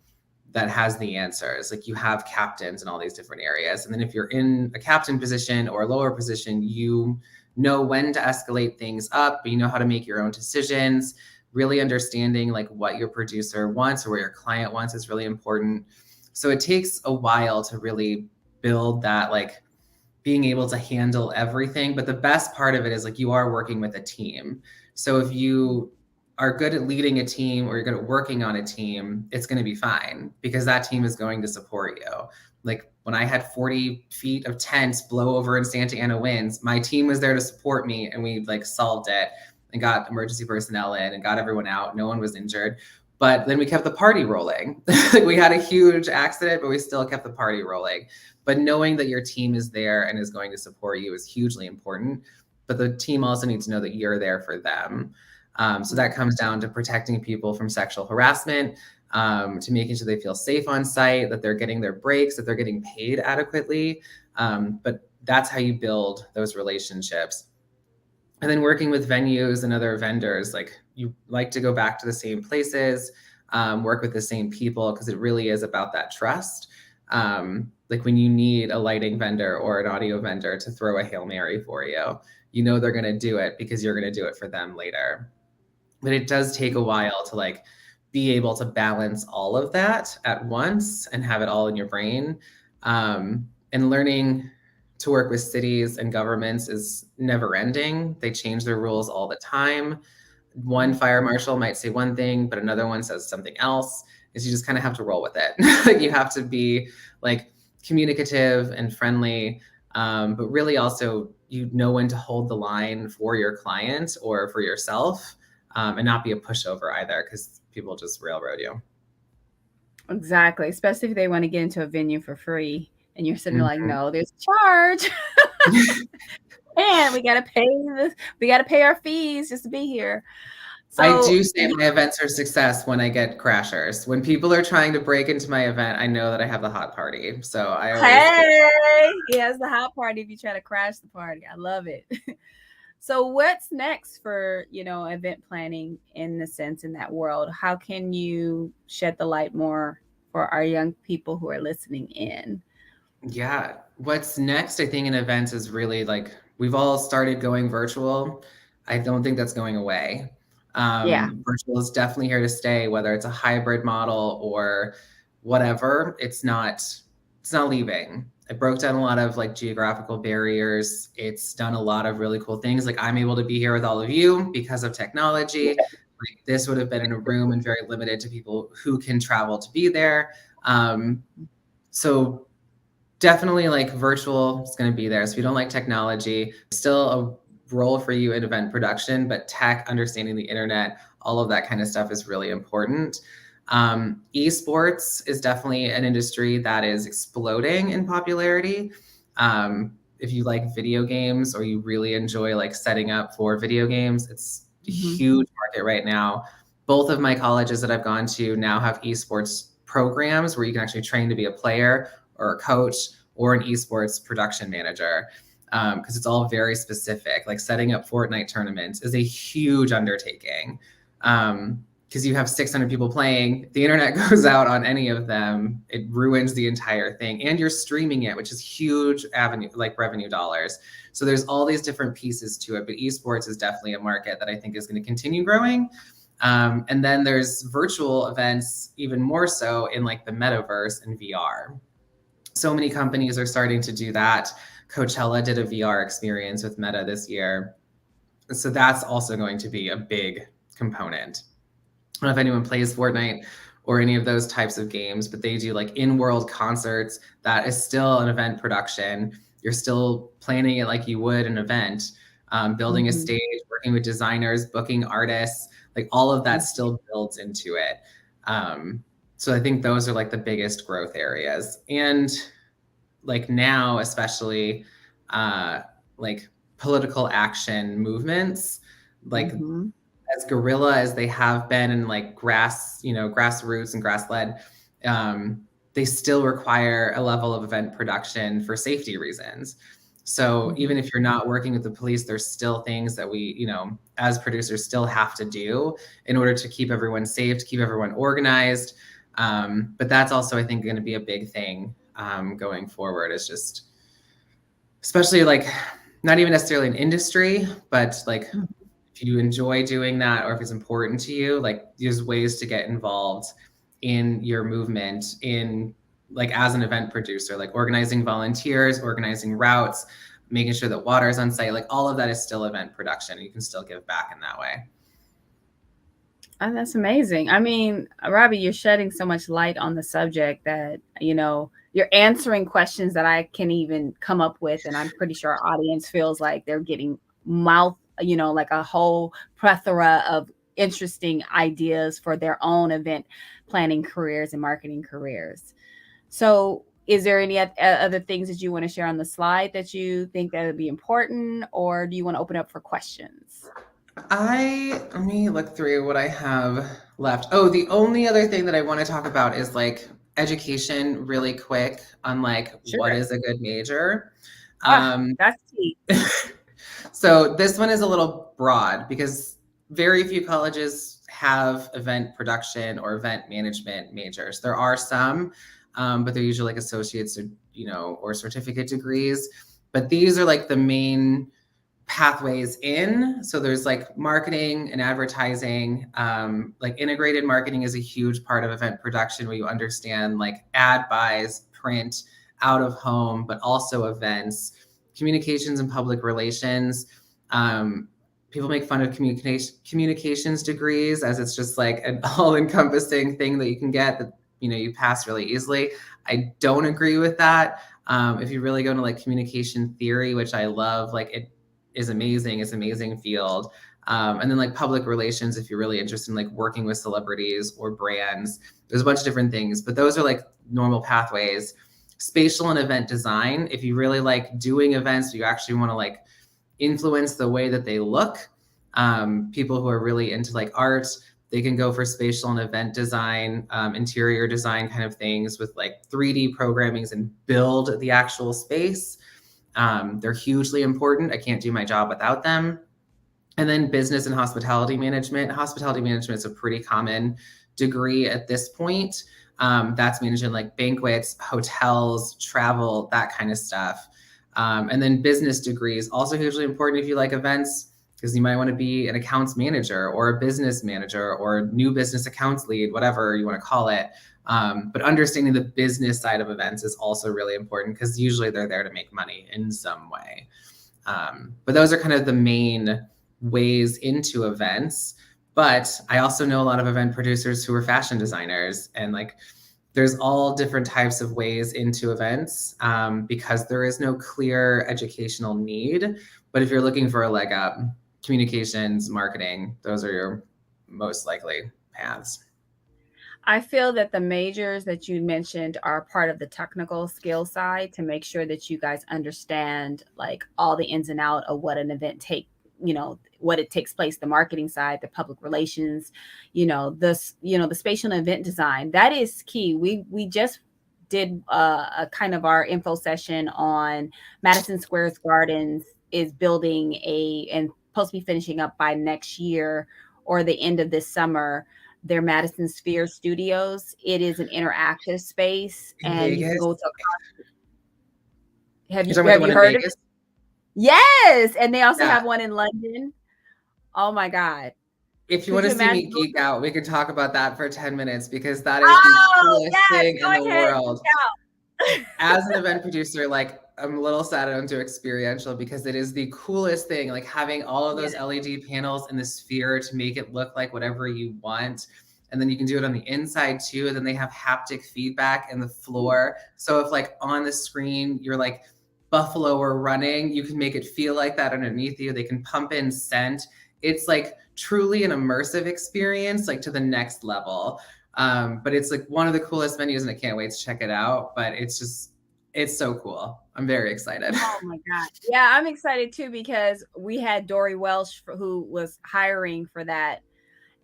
that has the answers. Like you have captains in all these different areas. And then if you're in a captain position or a lower position, you know when to escalate things up, but you know how to make your own decisions. Really understanding like what your producer wants or what your client wants is really important. So it takes a while to really build that, like being able to handle everything. But the best part of it is like you are working with a team. So if you are good at leading a team or you're good at working on a team, it's going to be fine because that team is going to support you. Like when I had 40 feet of tents blow over in Santa Ana winds, my team was there to support me and we like solved it and got emergency personnel in and got everyone out. No one was injured. But then we kept the party rolling. Like we had a huge accident, but we still kept the party rolling. But knowing that your team is there and is going to support you is hugely important. But the team also needs to know that you're there for them. So that comes down to protecting people from sexual harassment, to making sure they feel safe on site, that they're getting their breaks, that they're getting paid adequately. But that's how you build those relationships. And then working with venues and other vendors, like you like to go back to the same places, work with the same people, because it really is about that trust. Like when you need a lighting vendor or an audio vendor to throw a Hail Mary for you, you know they're going to do it because you're going to do it for them later. But it does take a while to like be able to balance all of that at once and have it all in your brain. And learning to work with cities and governments is never ending. They change their rules all the time. One fire marshal might say one thing, but another one says something else. Is you just kind of have to roll with it. You have to be like communicative and friendly, but really also you know when to hold the line for your client or for yourself, and not be a pushover either, because people just railroad you. Exactly, especially if they want to get into a venue for free. And you're sitting like, no, there's a charge. And we gotta pay this. We gotta pay our fees just to be here. So I do say my events are success when I get crashers. When people are trying to break into my event, I know that I have the hot party. So I always yes, the hot party if you try to crash the party. I love it. So what's next for, event planning in the sense in that world? How can you shed the light more for our young people who are listening in? Yeah. What's next, I think, in events is really like we've all started going virtual. I don't think that's going away. Virtual is definitely here to stay, whether it's a hybrid model or whatever. It's not leaving. It broke down a lot of like geographical barriers. It's done a lot of really cool things. Like I'm able to be here with all of you because of technology. Like this would have been in a room and very limited to people who can travel to be there. So definitely like virtual is going to be there. So if you don't like technology, still a role for you in event production, but tech, understanding the internet, all of that kind of stuff is really important. Esports is definitely an industry that is exploding in popularity. If you like video games or you really enjoy like setting up for video games, it's a huge market right now. Both of my colleges that I've gone to now have esports programs where you can actually train to be a player or a coach or an esports production manager, because it's all very specific. Like setting up Fortnite tournaments is a huge undertaking, because you have 600 people playing. If the internet goes out on any of them, it ruins the entire thing. And you're streaming it, which is huge revenue dollars. So there's all these different pieces to it, but esports is definitely a market that I think is going to continue growing. And then there's virtual events, even more so in like the metaverse and VR. So many companies are starting to do that. Coachella did a VR experience with Meta this year. So that's also going to be a big component. I don't know if anyone plays Fortnite or any of those types of games, but they do like in-world concerts. That is still an event production. You're still planning it like you would an event, building a stage, working with designers, booking artists, like all of that still builds into it. So I think those are like the biggest growth areas. And like now, especially like political action movements, like as guerrilla as they have been in like grassroots and grass-led, they still require a level of event production for safety reasons. So even if you're not working with the police, there's still things that we, as producers still have to do in order to keep everyone safe, to keep everyone organized. But that's also, I think, going to be a big thing going forward. It's just, especially like, not even necessarily an industry, but like if you enjoy doing that or if it's important to you, like there's ways to get involved in your movement in like as an event producer, like organizing volunteers, organizing routes, making sure that water is on site, like all of that is still event production. You can still give back in that way. Oh, that's amazing. I mean, Robbie, you're shedding so much light on the subject that, you're answering questions that I can even come up with. And I'm pretty sure our audience feels like they're getting like a whole plethora of interesting ideas for their own event planning careers and marketing careers. So, is there any other things that you want to share on the slide that you think that would be important, or do you want to open up for questions? Let me look through what I have left. Oh, the only other thing that I want to talk about is like education really quick on like what Sure. is a good major. That's key. So this one is a little broad because very few colleges have event production or event management majors. There are some, but they're usually like associates or, or certificate degrees. But these are like the main pathways in. So there's like marketing and advertising. Like integrated marketing is a huge part of event production where you understand like ad buys, print, out of home, but also events, communications and public relations. People make fun of communications degrees as it's just like an all-encompassing thing that you can get that you pass really easily. I don't agree with that. If you really go into like communication theory, which I love, like it is amazing. It's an amazing field. And then like public relations, if you're really interested in like working with celebrities or brands, there's a bunch of different things, but those are like normal pathways. Spatial and event design, if you really like doing events, you actually want to like influence the way that they look. People who are really into like art, they can go for spatial and event design, interior design kind of things with like 3D programmings and build the actual space. They're hugely important. I can't do my job without them. And then business and hospitality management. Hospitality management is a pretty common degree at this point. That's managing like banquets, hotels, travel, that kind of stuff. And then business degrees, also hugely important if you like events, because you might want to be an accounts manager or a business manager or new business accounts lead, whatever you want to call it. But understanding the business side of events is also really important because usually they're there to make money in some way. But those are kind of the main ways into events. But I also know a lot of event producers who are fashion designers, and like there's all different types of ways into events because there is no clear educational need. But if you're looking for a leg up, communications, marketing, those are your most likely paths. I feel that the majors that you mentioned are part of the technical skill side to make sure that you guys understand like all the ins and out of what an event what it takes place, the marketing side, the public relations, the spatial and event design. That is key. We just did a kind of our info session on Madison Square Gardens is building and supposed to be finishing up by next year or the end of this summer, their Madison Sphere Studios. It is an interactive space, In and you can Vegas? go to. Have You're you talking about the one in heard of Vegas? it? Yes, and they also Yeah. have one in London. Oh my God! If you Could want to you see me imagine? geek out, we could talk about that for 10 minutes because that is the coolest Yes, thing go in the ahead. world. As an event producer, like I'm a little sad I don't do experiential because it is the coolest thing, like having all of those Yes. LED panels in the sphere to make it look like whatever you want. And then you can do it on the inside too. And then they have haptic feedback in the floor. So if like on the screen, you're like buffalo or running, you can make it feel like that underneath you. They can pump in scent. It's like truly an immersive experience, like to the next level. But it's like one of the coolest venues and I can't wait to check it out. But it's so cool. I'm very excited. Oh my God. Yeah, I'm excited too because we had Dory Welsh who was hiring for that,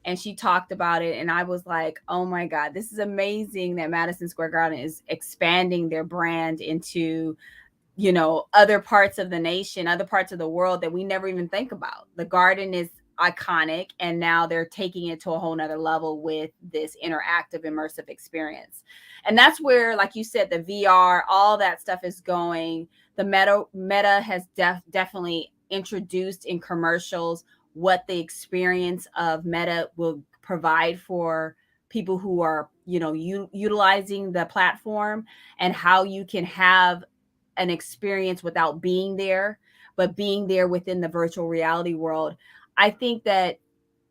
and she talked about it, and I was like, oh my God, this is amazing that Madison Square Garden is expanding their brand into other parts of the nation, other parts of the world that we never even think about. The garden is iconic, and now they're taking it to a whole nother level with this interactive, immersive experience. And that's where, like you said, the VR, all that stuff is going. The Meta has definitely introduced in commercials what the experience of Meta will provide for people who are, utilizing the platform, and how you can have an experience without being there, but being there within the virtual reality world. I think that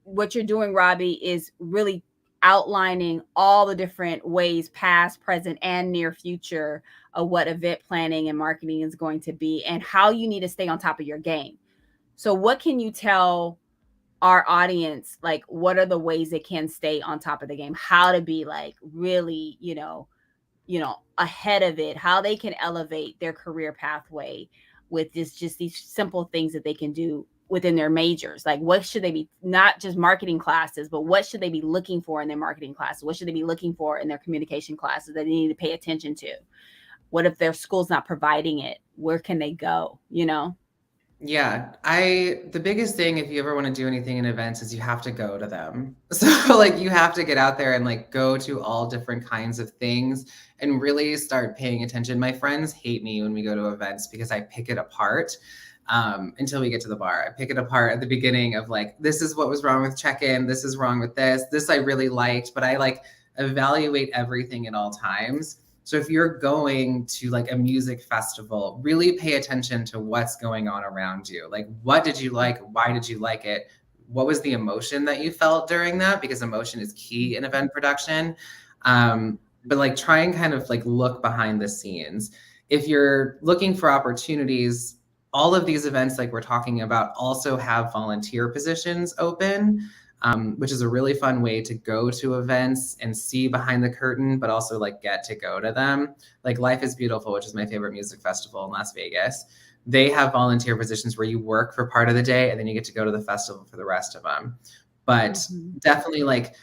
what you're doing, Robbie, is really outlining all the different ways, past, present, and near future, of what event planning and marketing is going to be and how you need to stay on top of your game. So what can you tell our audience, like, what are the ways they can stay on top of the game, how to be like really, ahead of it, how they can elevate their career pathway with just these simple things that they can do within their majors? Like, what should they be, not just marketing classes, but what should they be looking for in their marketing classes? What should they be looking for in their communication classes that they need to pay attention to? What if their school's not providing it? Where can they go? Yeah, the biggest thing if you ever want to do anything in events is you have to go to them. So like you have to get out there and like go to all different kinds of things and really start paying attention. My friends hate me when we go to events because I pick it apart until we get to the bar. I pick it apart at the beginning of like, this is what was wrong with check-in. This is wrong with this. This I really liked, but I like evaluate everything at all times. So if you're going to like a music festival, really pay attention to what's going on around you. Like, what did you like? Why did you like it? What was the emotion that you felt during that? Because emotion is key in event production. But like try and kind of like look behind the scenes. If you're looking for opportunities, all of these events like we're talking about also have volunteer positions open. Which is a really fun way to go to events and see behind the curtain, but also like get to go to them. Like Life is Beautiful, which is my favorite music festival in Las Vegas. They have volunteer positions where you work for part of the day and then you get to go to the festival for the rest of them. But definitely like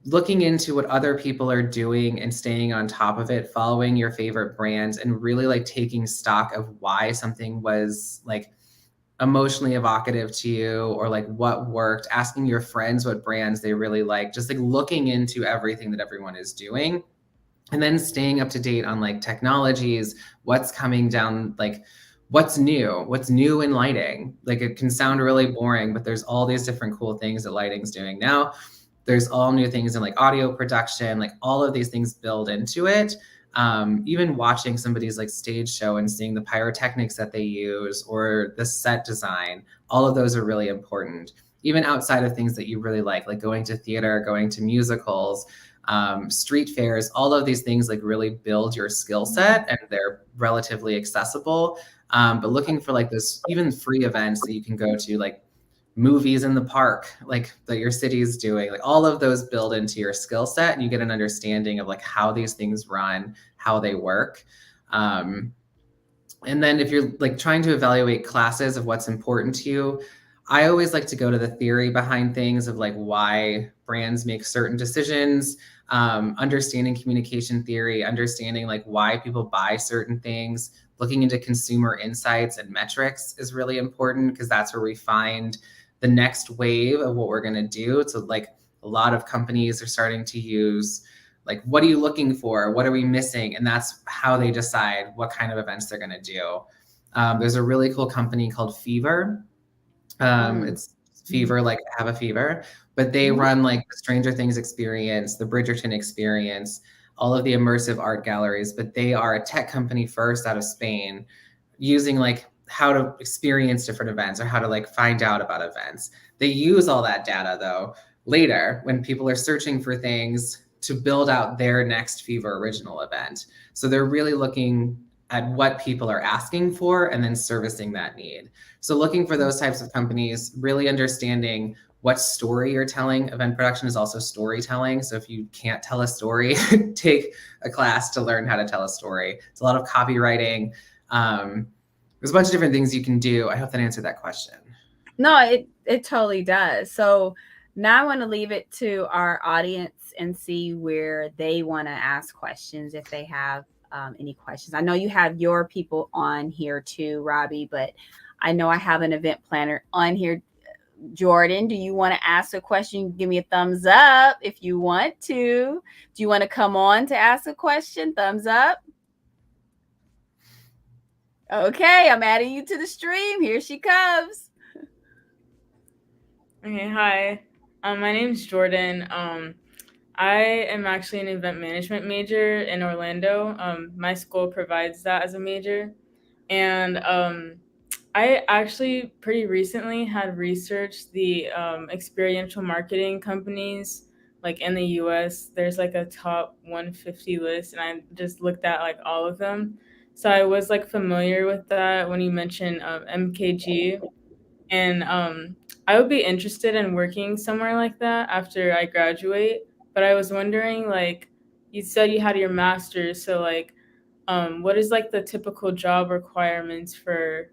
looking into what other people are doing and staying on top of it, following your favorite brands and really like taking stock of why something was like emotionally evocative to you or like what worked, asking your friends what brands they really like, just like looking into everything that everyone is doing and then staying up to date on like technologies, what's coming down, like what's new in lighting. Like it can sound really boring, but there's all these different cool things that lighting's doing now. There's all new things in like audio production, like all of these things build into it. Even watching somebody's like stage show and seeing the pyrotechnics that they use or the set design, all of those are really important. Even outside of things that you really like going to theater, going to musicals, street fairs, all of these things like really build your skill set and they're relatively accessible. But looking for like this even free events that you can go to, like movies in the park, like that your city is doing, like all of those build into your skill set and you get an understanding of like how these things run, how they work. And then if you're like trying to evaluate classes of what's important to you, I always like to go to the theory behind things of like why brands make certain decisions, understanding communication theory, understanding like why people buy certain things, looking into consumer insights and metrics is really important because that's where we find the next wave of what we're going to do. So like a lot of companies are starting to use like, what are you looking for? What are we missing? And that's how they decide what kind of events they're going to do. There's a really cool company called Fever. It's Fever, like have a fever, but they run like the Stranger Things experience, the Bridgerton experience, all of the immersive art galleries, but they are a tech company first out of Spain using like how to experience different events or how to like find out about events. They use all that data though later when people are searching for things to build out their next Fever original event. So they're really looking at what people are asking for and then servicing that need. So looking for those types of companies, really understanding what story you're telling. Event production is also storytelling. So if you can't tell a story, take a class to learn how to tell a story. It's a lot of copywriting. There's a bunch of different things you can do. I hope that answered that question. No, it totally does. So now I want to leave it to our audience and see where they want to ask questions if they have any questions. I know you have your people on here too, Robbie, but I know I have an event planner on here. Jordan, do you want to ask a question? Give me a thumbs up if you want to. Do you want to come on to ask a question? Thumbs up. Okay, I'm adding you to the stream. Here she comes. Okay, hi. My name's Jordan. I am actually an event management major in Orlando. My school provides that as a major. And I actually pretty recently had researched the experiential marketing companies like in the US. There's like a top 150 list, and I just looked at like all of them. So I was like familiar with that when you mentioned MKG, and I would be interested in working somewhere like that after I graduate. But I was wondering, like, you said you had your master's, so like, what is like the typical job requirements for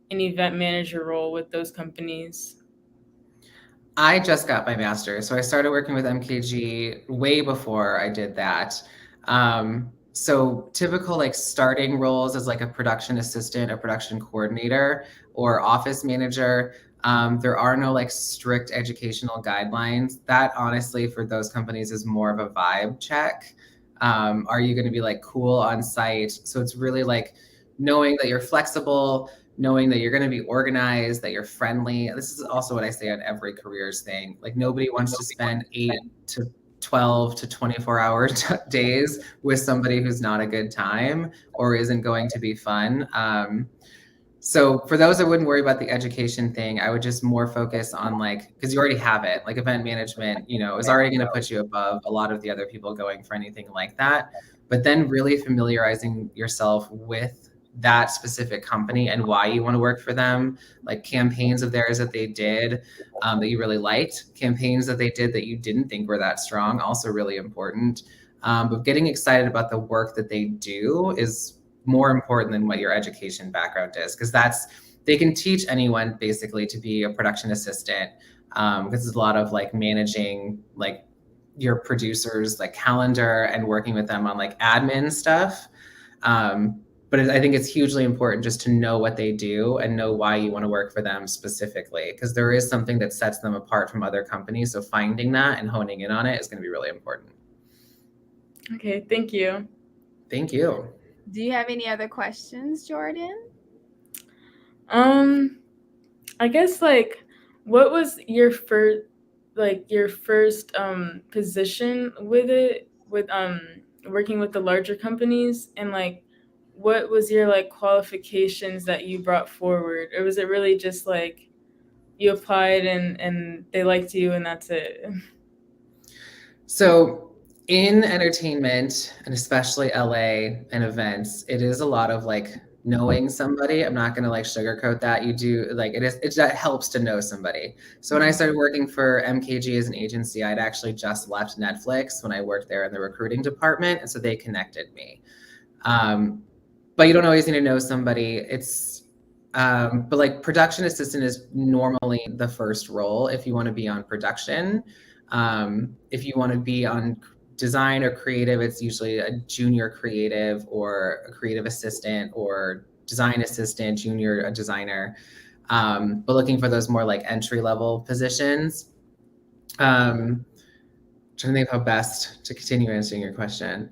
an event manager role with those companies? I just got my master's, so I started working with MKG way before I did that. So typical like starting roles as like a production assistant, a production coordinator, or office manager. There are no like strict educational guidelines. That honestly, for those companies, is more of a vibe check. Are you going to be like cool on site? So it's really like knowing that you're flexible, knowing that you're going to be organized, that you're friendly. This is also what I say on every careers thing. Like nobody wants to spend 8 to 12 to 24-hour days with somebody who's not a good time or isn't going to be fun. So for those, I wouldn't worry about the education thing. I would just more focus on like, because you already have it, like event management, is already going to put you above a lot of the other people going for anything like that. But then really familiarizing yourself with that specific company and why you want to work for them, like campaigns of theirs that they did that you really liked, campaigns that they did that you didn't think were that strong, also really important. But getting excited about the work that they do is more important than what your education background is, because they can teach anyone basically to be a production assistant, because there's a lot of like managing like your producers like calendar and working with them on like admin stuff. But I think it's hugely important just to know what they do and know why you want to work for them specifically, because there is something that sets them apart from other companies. So finding that and honing in on it is going to be really important. Okay, thank you. Thank you. Do you have any other questions, Jordan? I guess like, what was your first position with working with the larger companies, and like what was your like qualifications that you brought forward, or was it really just like you applied and they liked you and that's it? So in entertainment, and especially LA and events, it is a lot of like knowing somebody. I'm not going to like sugarcoat that. You do like that helps to know somebody. So when I started working for MKG as an agency, I'd actually just left Netflix when I worked there in the recruiting department. And so they connected me. But you don't always need to know somebody. But like production assistant is normally the first role if you want to be on production. If you want to be on design or creative, it's usually a junior creative or a creative assistant or design assistant, junior a designer. But looking for those more like entry level positions. Trying to think of how best to continue answering your question.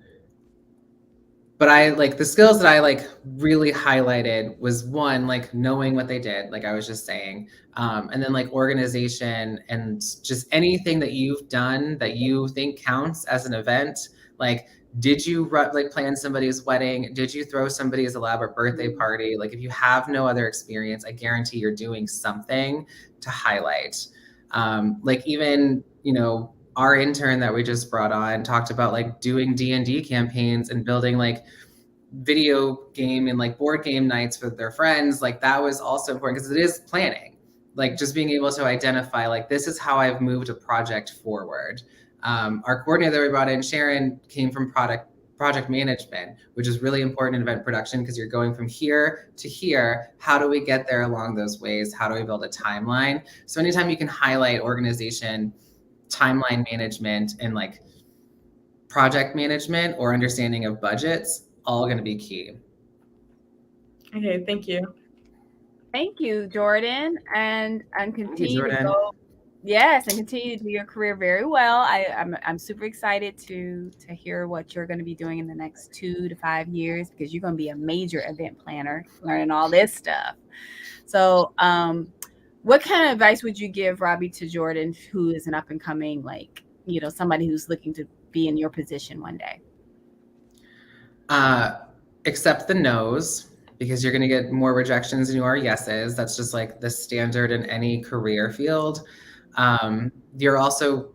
But I like the skills that I like really highlighted was one, like knowing what they did, like I was just saying, and then like organization and just anything that you've done that you think counts as an event. Like, did you like plan somebody's wedding? Did you throw somebody's elaborate birthday party? Like, if you have no other experience, I guarantee you're doing something to highlight. Like even, our intern that we just brought on talked about like doing D&D campaigns and building like video game and like board game nights for their friends. Like that was also important because it is planning, like just being able to identify like, this is how I've moved a project forward. Our coordinator that we brought in, Sharon, came from project management, which is really important in event production because you're going from here to here. How do we get there along those ways? How do we build a timeline? So anytime you can highlight organization, timeline management, and like project management or understanding of budgets, all going to be key. Okay, thank you. Thank you, Jordan, and continue to go. Yes, and continue to do your career very well. I'm super excited to hear what you're going to be doing in the next 2 to 5 years, because you're going to be a major event planner, learning all this stuff. So, what kind of advice would you give, Robbie, to Jordan, who is an up and coming, like, somebody who's looking to be in your position one day? Accept the no's. because you're going to get more rejections than you are yeses. That's just like the standard in any career field. You're also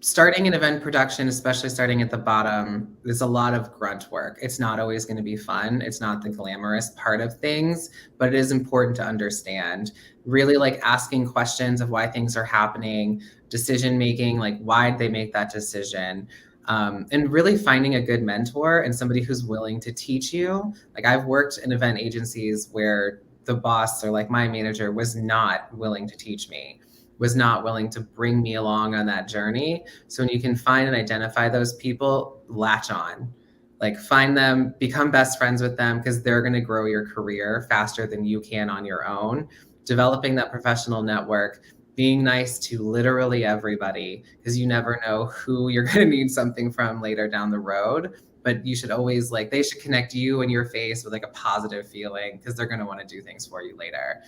starting an event production, especially starting at the bottom, there's a lot of grunt work. It's not always going to be fun. It's not the glamorous part of things, but it is important to understand. Really like asking questions of why things are happening, decision making, like why did they make that decision? And really finding a good mentor and somebody who's willing to teach you. Like I've worked in event agencies where the boss or like my manager was not willing to teach me, was not willing to bring me along on that journey. So when you can find and identify those people, latch on, like find them, become best friends with them, because they're going to grow your career faster than you can on your own. Developing that professional network, being nice to literally everybody, because you never know who you're going to need something from later down the road. But you should always like, they should connect you and your face with like a positive feeling, because they're going to want to do things for you later.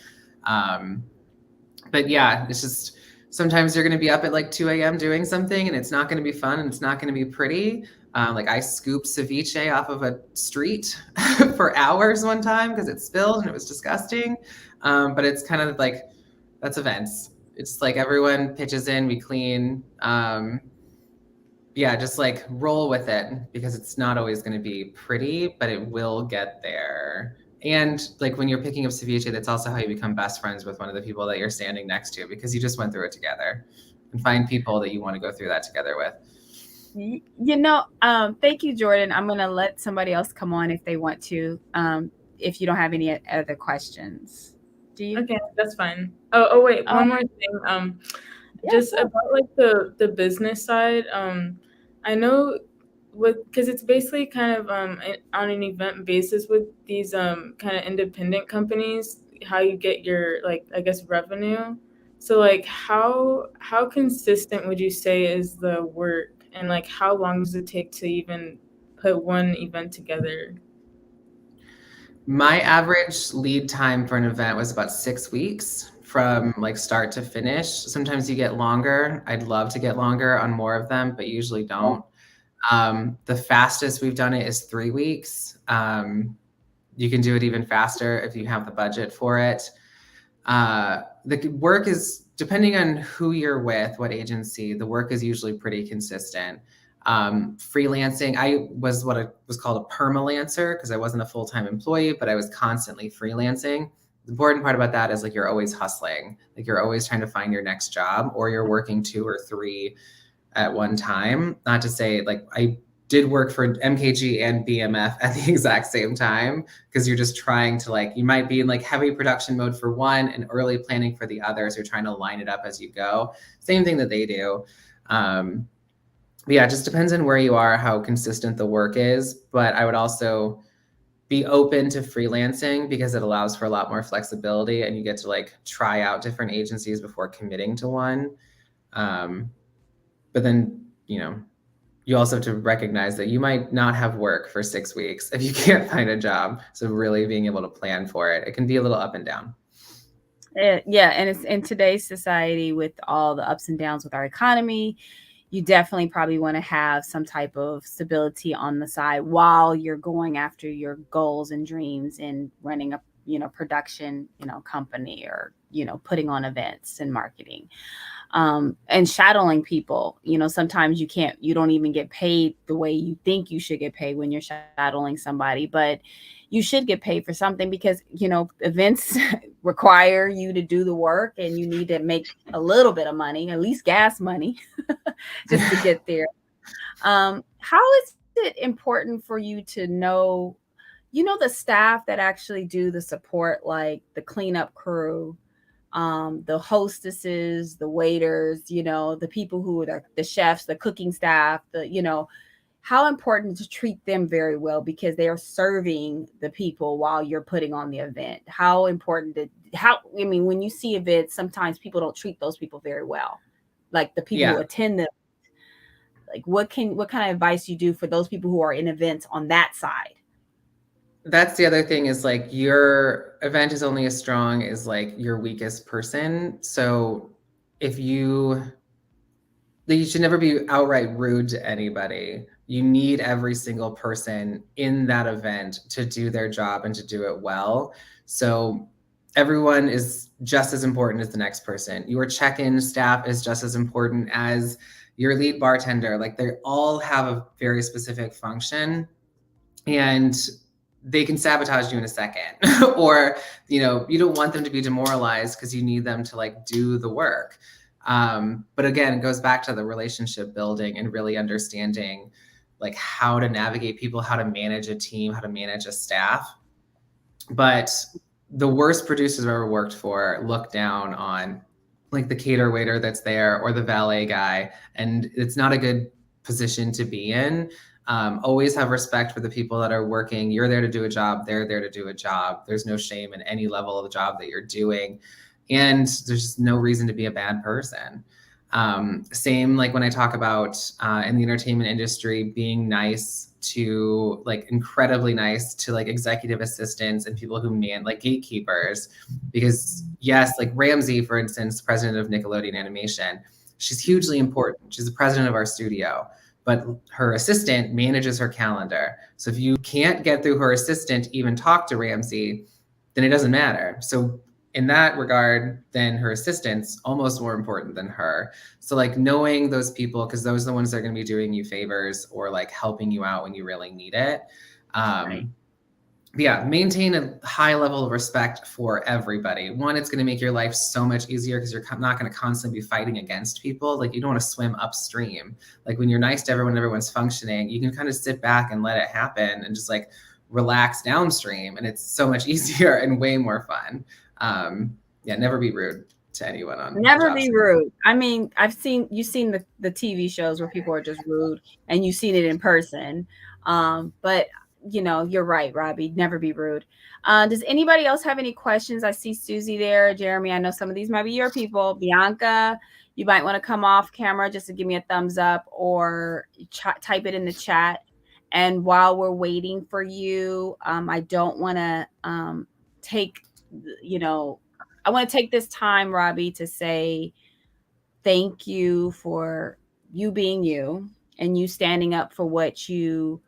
But yeah, it's just sometimes you're going to be up at like 2 a.m. doing something and it's not going to be fun and it's not going to be pretty. Like I scooped ceviche off of a street for hours one time because it spilled and it was disgusting. But it's kind of like, that's events. It's like everyone pitches in, we clean. Yeah, just like roll with it, because it's not always going to be pretty, but it will get there. And like when you're picking up ceviche, that's also how you become best friends with one of the people that you're standing next to, because you just went through it together, and find people that you want to go through that together with. Thank you, Jordan. I'm going to let somebody else come on if they want to, if you don't have any other questions. Do you? Okay, that's fine. Oh wait, one more thing. Just about like the business side. I know because it's basically kind of on an event basis with these kind of independent companies, how you get your like I guess revenue. So like how consistent would you say is the work, and like how long does it take to even put one event together? My average lead time for an event was about 6 weeks from like start to finish. Sometimes you get longer. I'd love to get longer on more of them, but usually don't. The fastest we've done it is 3 weeks. You can do it even faster if you have the budget for it. The work is, depending on who you're with, what agency, the work is usually pretty consistent. Freelancing, I was what was called a permalancer, because I wasn't a full-time employee, but I was constantly freelancing. The important part about that is like you're always hustling, like you're always trying to find your next job, or you're working 2 or 3 at one time. Not to say like I did work for MKG and BMF at the exact same time, because you're just trying to like, you might be in like heavy production mode for one and early planning for the others. You're trying to line it up as you go. Same thing that they do. But yeah, it just depends on where you are, how consistent the work is. But I would also be open to freelancing, because it allows for a lot more flexibility and you get to like try out different agencies before committing to one. But then, you also have to recognize that you might not have work for 6 weeks if you can't find a job. So really being able to plan for it, it can be a little up and down. Yeah. And it's in today's society with all the ups and downs with our economy, you definitely probably want to have some type of stability on the side while you're going after your goals and dreams and running a, production, company, or, putting on events and marketing. And shadowing people, sometimes you don't even get paid the way you think you should get paid when you're shadowing somebody, but you should get paid for something, because, events require you to do the work, and you need to make a little bit of money, at least gas money, just to get there. How is it important for you to know, the staff that actually do the support, like the cleanup crew, the hostesses, the waiters, the people who are the chefs, the cooking staff, how important to treat them very well, because they are serving the people while you're putting on the event. How important when you see events, sometimes people don't treat those people very well. Like the people who attend them. Like what kind of advice you do for those people who are in events on that side? That's the other thing, is like your event is only as strong as like your weakest person. So if you you should never be outright rude to anybody. You need every single person in that event to do their job and to do it well. So everyone is just as important as the next person. Your check-in staff is just as important as your lead bartender. Like, they all have a very specific function, and they can sabotage you in a second. Or, you don't want them to be demoralized because you need them to like do the work. But again, it goes back to the relationship building and really understanding like how to navigate people, how to manage a team, how to manage a staff. But the worst producers I've ever worked for look down on like the cater waiter that's there or the valet guy, and it's not a good position to be in. Always have respect for the people that are working. You're there to do a job. They're there to do a job. There's no shame in any level of the job that you're doing. And there's just no reason to be a bad person. Same like when I talk about in the entertainment industry, being nice to like incredibly nice to like executive assistants and people who man like gatekeepers. Because yes, like Ramsey, for instance, president of Nickelodeon Animation, she's hugely important. She's the president of our studio, but her assistant manages her calendar. So if you can't get through her assistant to even talk to Ramsey, then it doesn't matter. So in that regard, then her assistant's almost more important than her. So like knowing those people, because those are the ones that are going to be doing you favors or like helping you out when you really need it. Right. Yeah, maintain a high level of respect for everybody. One, it's going to make your life so much easier because you're not going to constantly be fighting against people. Like, you don't want to swim upstream. Like, when you're nice to everyone, everyone's functioning, you can kind of sit back and let it happen and just like relax downstream. And it's so much easier and way more fun. Yeah, never be rude to anyone on Never be rude. I mean, you've seen the TV shows where people are just rude, and you've seen it in person. But you're right, Robbie. Never be rude. Does anybody else have any questions? I see Susie there. Jeremy, I know some of these might be your people. Bianca, you might want to come off camera just to give me a thumbs up or type it in the chat. And while we're waiting for you, I don't want to I want to take this time, Robbie, to say thank you for you being you and you standing up for what you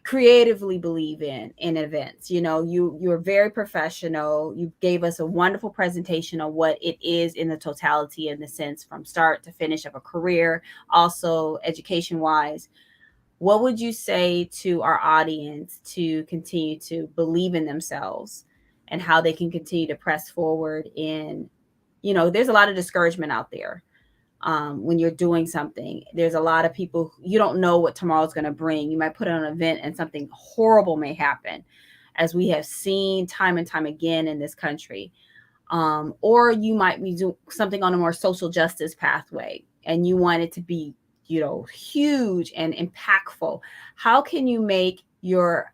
creatively believe in events. You're very professional. You gave us a wonderful presentation on what it is in the totality, in the sense from start to finish of a career, also education wise. What would you say to our audience to continue to believe in themselves and how they can continue to press forward there's a lot of discouragement out there. When you're doing something, there's a lot of people, you don't know what tomorrow's going to bring. You might put on an event and something horrible may happen, as we have seen time and time again in this country. Or you might be doing something on a more social justice pathway and you want it to be, huge and impactful. How can you make your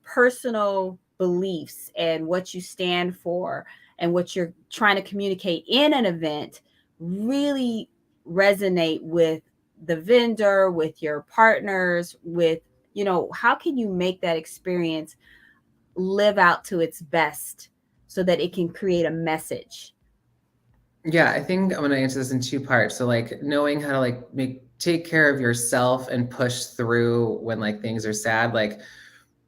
personal beliefs and what you stand for and what you're trying to communicate in an event really resonate with the vendor, with your partners, with, how can you make that experience live out to its best so that it can create a message? Yeah, I think I'm going to answer this in two parts. So like knowing how to like take care of yourself and push through when like things are sad. Like,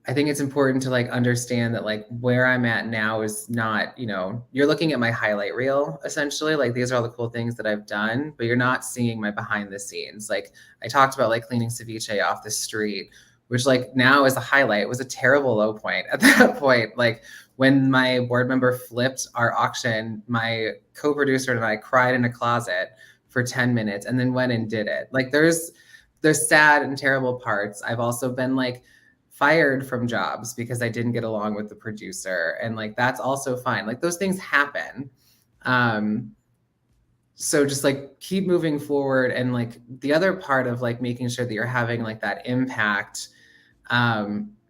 I think it's important to like understand that like where I'm at now is not, you're looking at my highlight reel, essentially. Like, these are all the cool things that I've done, but you're not seeing my behind the scenes. Like, I talked about like cleaning ceviche off the street, which like now is a highlight. It was a terrible low point at that point. Like, when my board member flipped our auction, my co-producer and I cried in a closet for 10 minutes and then went and did it. Like, there's sad and terrible parts. I've also been like fired from jobs because I didn't get along with the producer, and like that's also fine. Like, those things happen. So just like keep moving forward. And like the other part of like making sure that you're having like that impact,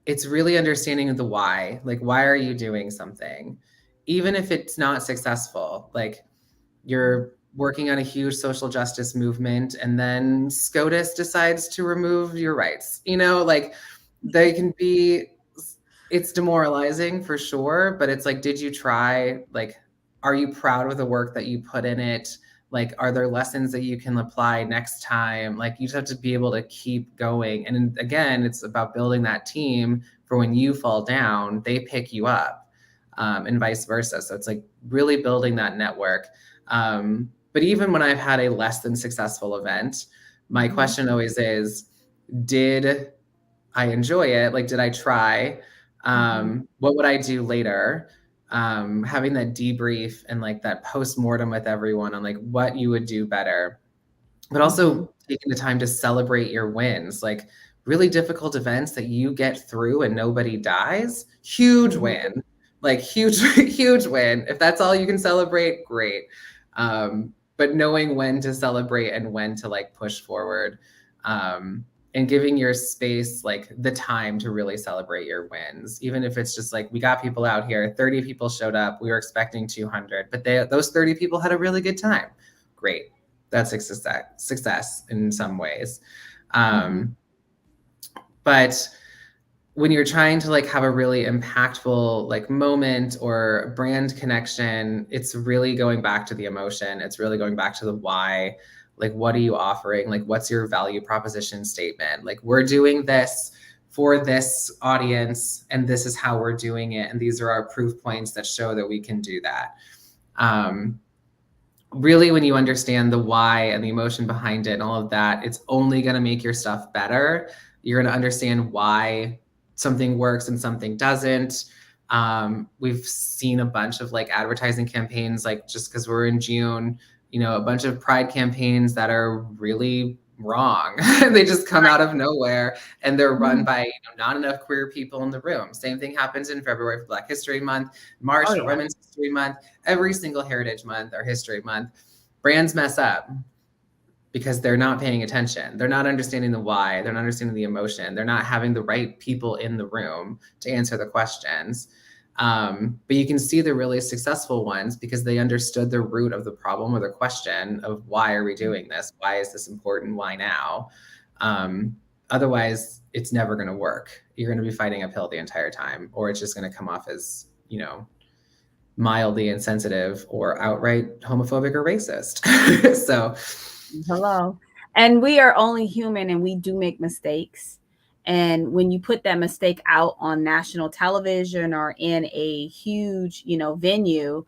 it's really understanding the why. Like, why are you doing something? Even if it's not successful, like you're working on a huge social justice movement and then SCOTUS decides to remove your rights, like they can be, it's demoralizing for sure, but it's like, did you try? Like, are you proud of the work that you put in it? Like, are there lessons that you can apply next time? Like, you just have to be able to keep going. And again, it's about building that team for when you fall down, they pick you up, and vice versa. So it's like really building that network. But even when I've had a less than successful event, my question always is, did I enjoy it? Like, did I try? What would I do later? Having that debrief and like that post-mortem with everyone on like what you would do better, but also taking the time to celebrate your wins. Like, really difficult events that you get through and nobody dies, huge win, like huge, huge win. If that's all you can celebrate, great. But knowing when to celebrate and when to like push forward, and giving your space like the time to really celebrate your wins. Even if it's just like, we got people out here, 30 people showed up, we were expecting 200, but those 30 people had a really good time. Great. That's a success in some ways. But when you're trying to like have a really impactful like moment or brand connection, it's really going back to the emotion. It's really going back to the why. Like, what are you offering? Like, what's your value proposition statement? Like, we're doing this for this audience, and this is how we're doing it. And these are our proof points that show that we can do that. Really, when you understand the why and the emotion behind it and all of that, it's only going to make your stuff better. You're going to understand why something works and something doesn't. We've seen a bunch of like advertising campaigns, like just because we're in June, a bunch of pride campaigns that are really wrong. They just come out of nowhere and they're run by not enough queer people in the room. Same thing happens in February for Black History Month, March for Women's History Month, every single Heritage Month or History Month. Brands mess up because they're not paying attention. They're not understanding the why. They're not understanding the emotion. They're not having the right people in the room to answer the questions. But you can see the really successful ones because they understood the root of the problem or the question of, why are we doing this? Why is this important? Why now? Otherwise, it's never going to work. You're going to be fighting uphill the entire time, or it's just going to come off as, mildly insensitive or outright homophobic or racist. So, hello. And we are only human and we do make mistakes. And when you put that mistake out on national television or in a huge, venue,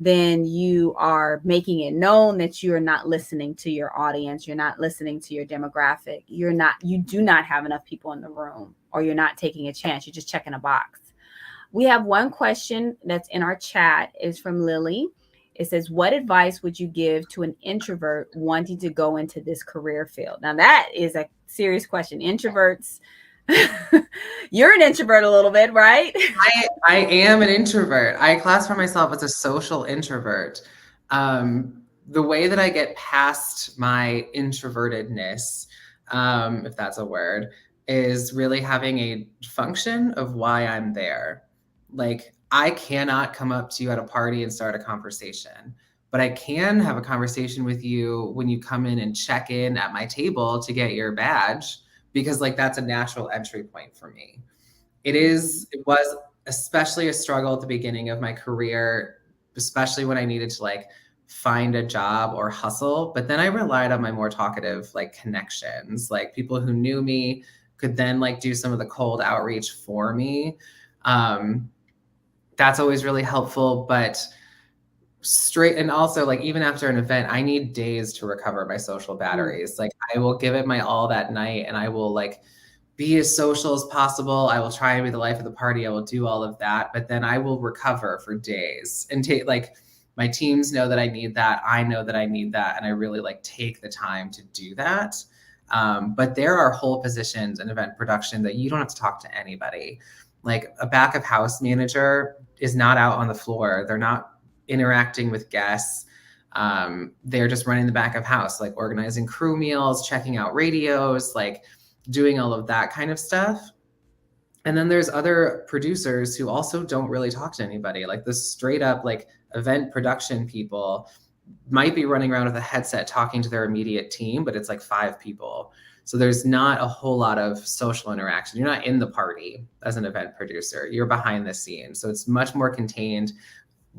then you are making it known that you are not listening to your audience. You're not listening to your demographic. You do not have enough people in the room, or you're not taking a chance. You're just checking a box. We have one question that's in our chat. Is from Lily. It says, what advice would you give to an introvert wanting to go into this career field? Now, that is a serious question. Introverts, you're an introvert a little bit, right? I am an introvert. I classify myself as a social introvert. The way that I get past my introvertedness, if that's a word, is really having a function of why I'm there. Like, I cannot come up to you at a party and start a conversation, but I can have a conversation with you when you come in and check in at my table to get your badge, because like that's a natural entry point for me. It was especially a struggle at the beginning of my career, especially when I needed to like find a job or hustle. But then I relied on my more talkative like connections, like people who knew me could then like do some of the cold outreach for me. That's always really helpful, but and also like even after an event, I need days to recover my social batteries. Like, I will give it my all that night and I will like be as social as possible. I will try and be the life of the party. I will do all of that, but then I will recover for days and take like, my teams know that I need that. I know that I need that. And I really like take the time to do that. But there are whole positions in event production that you don't have to talk to anybody. Like, a back of house manager is not out on the floor. They're not interacting with guests. They're just running the back of house, like organizing crew meals, checking out radios, like doing all of that kind of stuff. And then there's other producers who also don't really talk to anybody. Like, the straight up like event production people might be running around with a headset talking to their immediate team, but it's like 5 people. So there's not a whole lot of social interaction. You're not in the party as an event producer. You're behind the scenes. So it's much more contained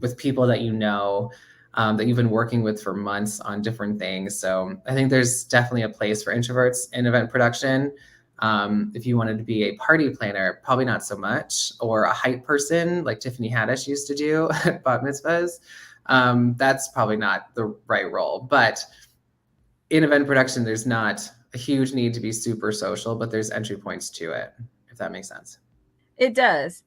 with people that you know. that you've been working with for months on different things. So I think there's definitely a place for introverts in event production. If you wanted to be a party planner, probably not so much, or a hype person like Tiffany Haddish used to do at bat mitzvahs, that's probably not the right role. But in event production, there's not a huge need to be super social, but there's entry points to it, if that makes sense. It does.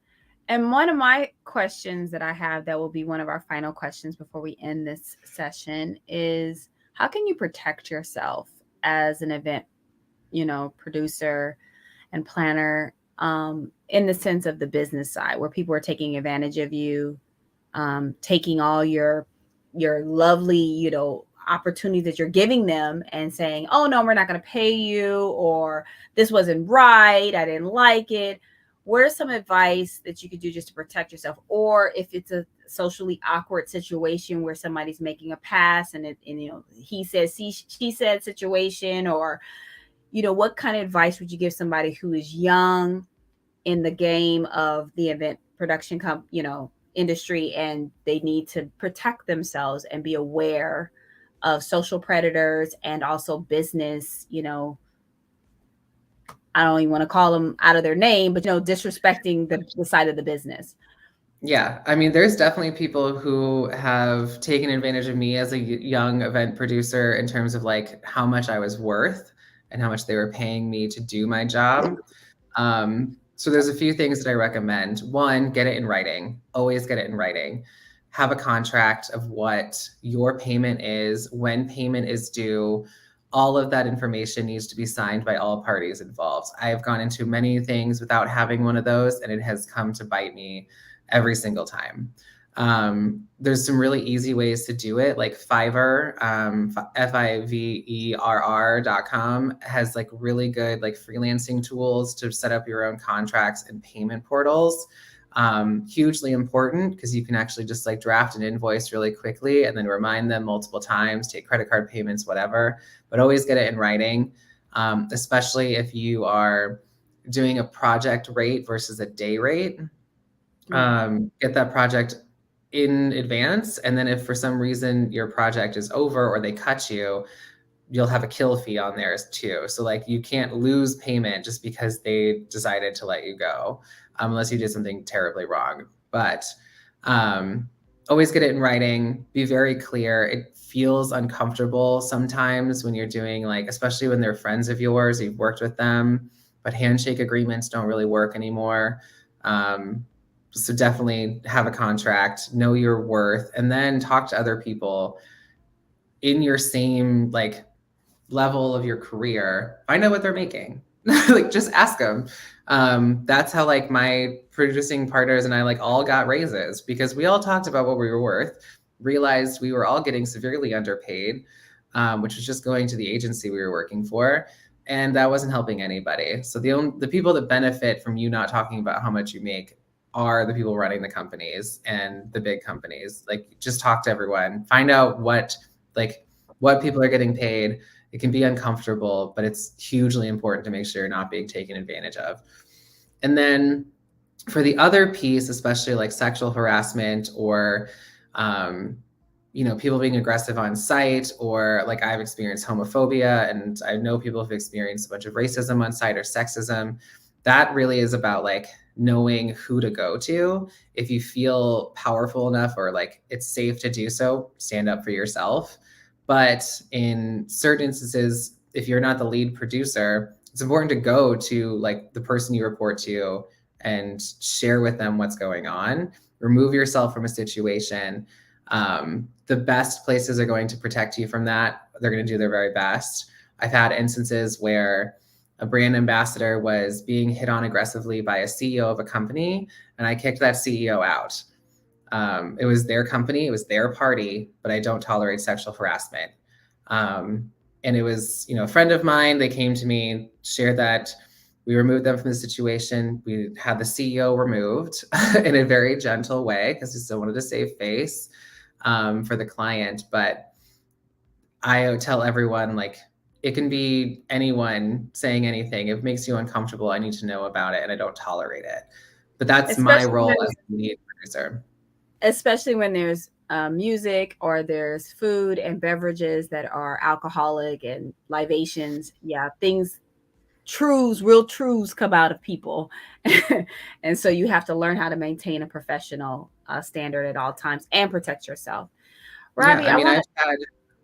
And one of my questions that I have that will be one of our final questions before we end this session is, how can you protect yourself as an event, producer and planner, in the sense of the business side, where people are taking advantage of you, taking all your lovely, opportunities that you're giving them and saying, oh no, we're not going to pay you, or this wasn't right, I didn't like it. Where's some advice that you could do just to protect yourself? Or if it's a socially awkward situation where somebody's making a pass and he said, she said situation, or, what kind of advice would you give somebody who is young in the game of the event production industry, and they need to protect themselves and be aware of social predators and also business, I don't even want to call them out of their name, but, disrespecting the side of the business. Yeah. I mean, there's definitely people who have taken advantage of me as a young event producer in terms of like how much I was worth and how much they were paying me to do my job. So there's a few things that I recommend. One, get it in writing. Always get it in writing. Have a contract of what your payment is, when payment is due. All of that information needs to be signed by all parties involved. I have gone into many things without having one of those, and it has come to bite me every single time. There's some really easy ways to do it, like Fiverr, Fiverr.com has like really good like freelancing tools to set up your own contracts and payment portals. Hugely important because you can actually just like draft an invoice really quickly and then remind them multiple times, take credit card payments, whatever, but always get it in writing, especially if you are doing a project rate versus a day rate. Get that project in advance. And then if for some reason your project is over or they cut you, you'll have a kill fee on there too. So like you can't lose payment just because they decided to let you go, unless you did something terribly wrong. But always get it in writing, be very clear. It feels uncomfortable sometimes when you're doing like, especially when they're friends of yours, you've worked with them, but handshake agreements don't really work anymore. So definitely have a contract, know your worth, and then talk to other people in your same like level of your career. Find out what they're making. Like just ask them. That's how like my producing partners and I like all got raises, because we all talked about what we were worth, realized we were all getting severely underpaid, which was just going to the agency we were working for. And that wasn't helping anybody. So the people that benefit from you not talking about how much you make are the people running the companies and the big companies. Like just talk to everyone, find out what people are getting paid. It can be uncomfortable, but it's hugely important to make sure you're not being taken advantage of. And then for the other piece, especially like sexual harassment or, people being aggressive on site, or like I've experienced homophobia and I know people have experienced a bunch of racism on site or sexism. That really is about like knowing who to go to. If you feel powerful enough or like it's safe to do so, stand up for yourself. But in certain instances, if you're not the lead producer, it's important to go to like the person you report to and share with them what's going on. Remove yourself from a situation. The best places are going to protect you from that. They're going to do their very best. I've had instances where a brand ambassador was being hit on aggressively by a CEO of a company, and I kicked that CEO out. It was their company, it was their party, but I don't tolerate sexual harassment. And it was, a friend of mine, they came to me, shared that we removed them from the situation. We had the CEO removed in a very gentle way because we still wanted to save face for the client. But I tell everyone, like, it can be anyone saying anything. If it makes you uncomfortable, I need to know about it and I don't tolerate it. But that's my role as a lead producer. Especially when there's music, or there's food and beverages that are alcoholic and libations. Yeah, things, real truths come out of people. And so you have to learn how to maintain a professional standard at all times and protect yourself. Yeah, Robbie, I I mean, want I've to. had,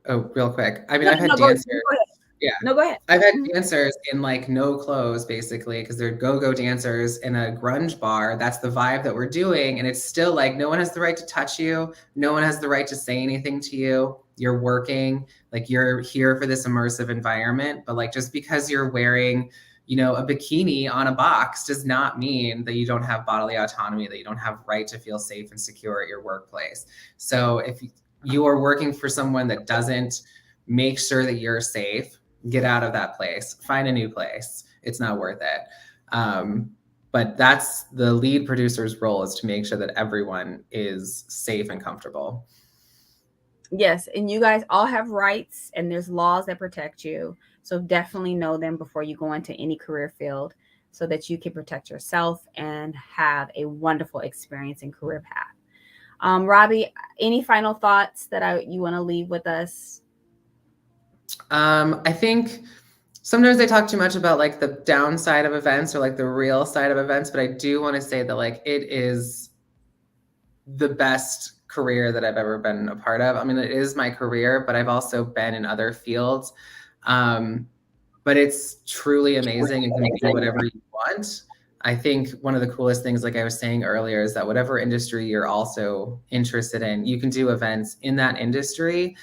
oh, real quick. I mean, No, I've had no, go dancers. ahead. Yeah. No, go ahead. I've had Mhm. dancers in like no clothes basically because they're go-go dancers in a grunge bar. That's the vibe that we're doing. And it's still like no one has the right to touch you. No one has the right to say anything to you. You're working, like you're here for this immersive environment. But like just because you're wearing, you know, a bikini on a box does not mean that you don't have bodily autonomy, that you don't have right to feel safe and secure at your workplace. So if you are working for someone that doesn't make sure that you're safe, get out of that place, find a new place. It's not worth it. But that's the lead producer's role, is to make sure that everyone is safe and comfortable. Yes, and you guys all have rights, and there's laws that protect you. So definitely know them before you go into any career field, so that you can protect yourself and have a wonderful experience and career path. Robbie, any final thoughts that you want to leave with us? I think sometimes I talk too much about like the downside of events or like the real side of events, but I do want to say that like it is the best career that I've ever been a part of. I mean, it is my career, but I've also been in other fields. But it's truly amazing and can do whatever you want. I think one of the coolest things, like I was saying earlier, is that whatever industry you're also interested in, you can do events in that industry.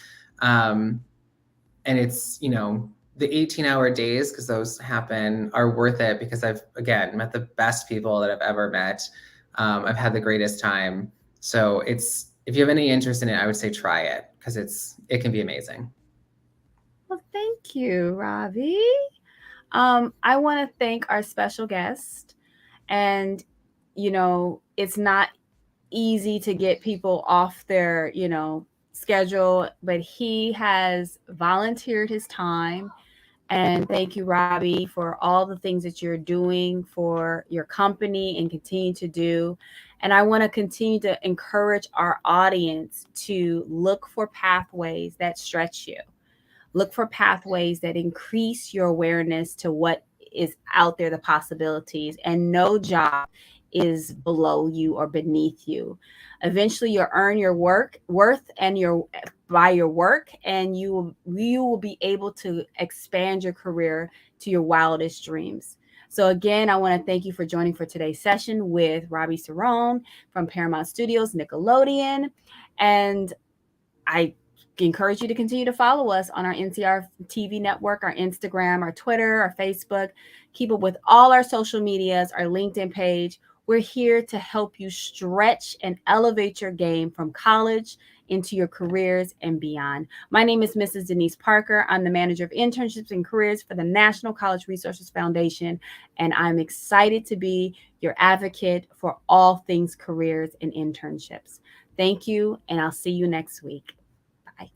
And it's, you know, the 18-hour days, because those happen, are worth it because I've, again, met the best people that I've ever met. I've had the greatest time. So it's, if you have any interest in it, I would say try it because it can be amazing. Well, thank you, Robbie. I want to thank our special guest. And, you know, it's not easy to get people off their, schedule, but he has volunteered his time. And thank you, Robbie, for all the things that you're doing for your company and continue to do. And I want to continue to encourage our audience to look for pathways that stretch you. Look for pathways that increase your awareness to what is out there, the possibilities, and no job is below you or beneath you. Eventually you'll earn your worth and your by your work, and you will be able to expand your career to your wildest dreams. So again, I want to thank you for joining for today's session with Robbi Sirron from Paramount Studios, Nickelodeon. And I encourage you to continue to follow us on our NCRF TV Network, our Instagram, our Twitter, our Facebook. Keep up with all our social medias, our LinkedIn page. We're here to help you stretch and elevate your game from college into your careers and beyond. My name is Mrs. Denise Parker. I'm the manager of internships and careers for the National College Resources Foundation, and I'm excited to be your advocate for all things careers and internships. Thank you, and I'll see you next week. Bye.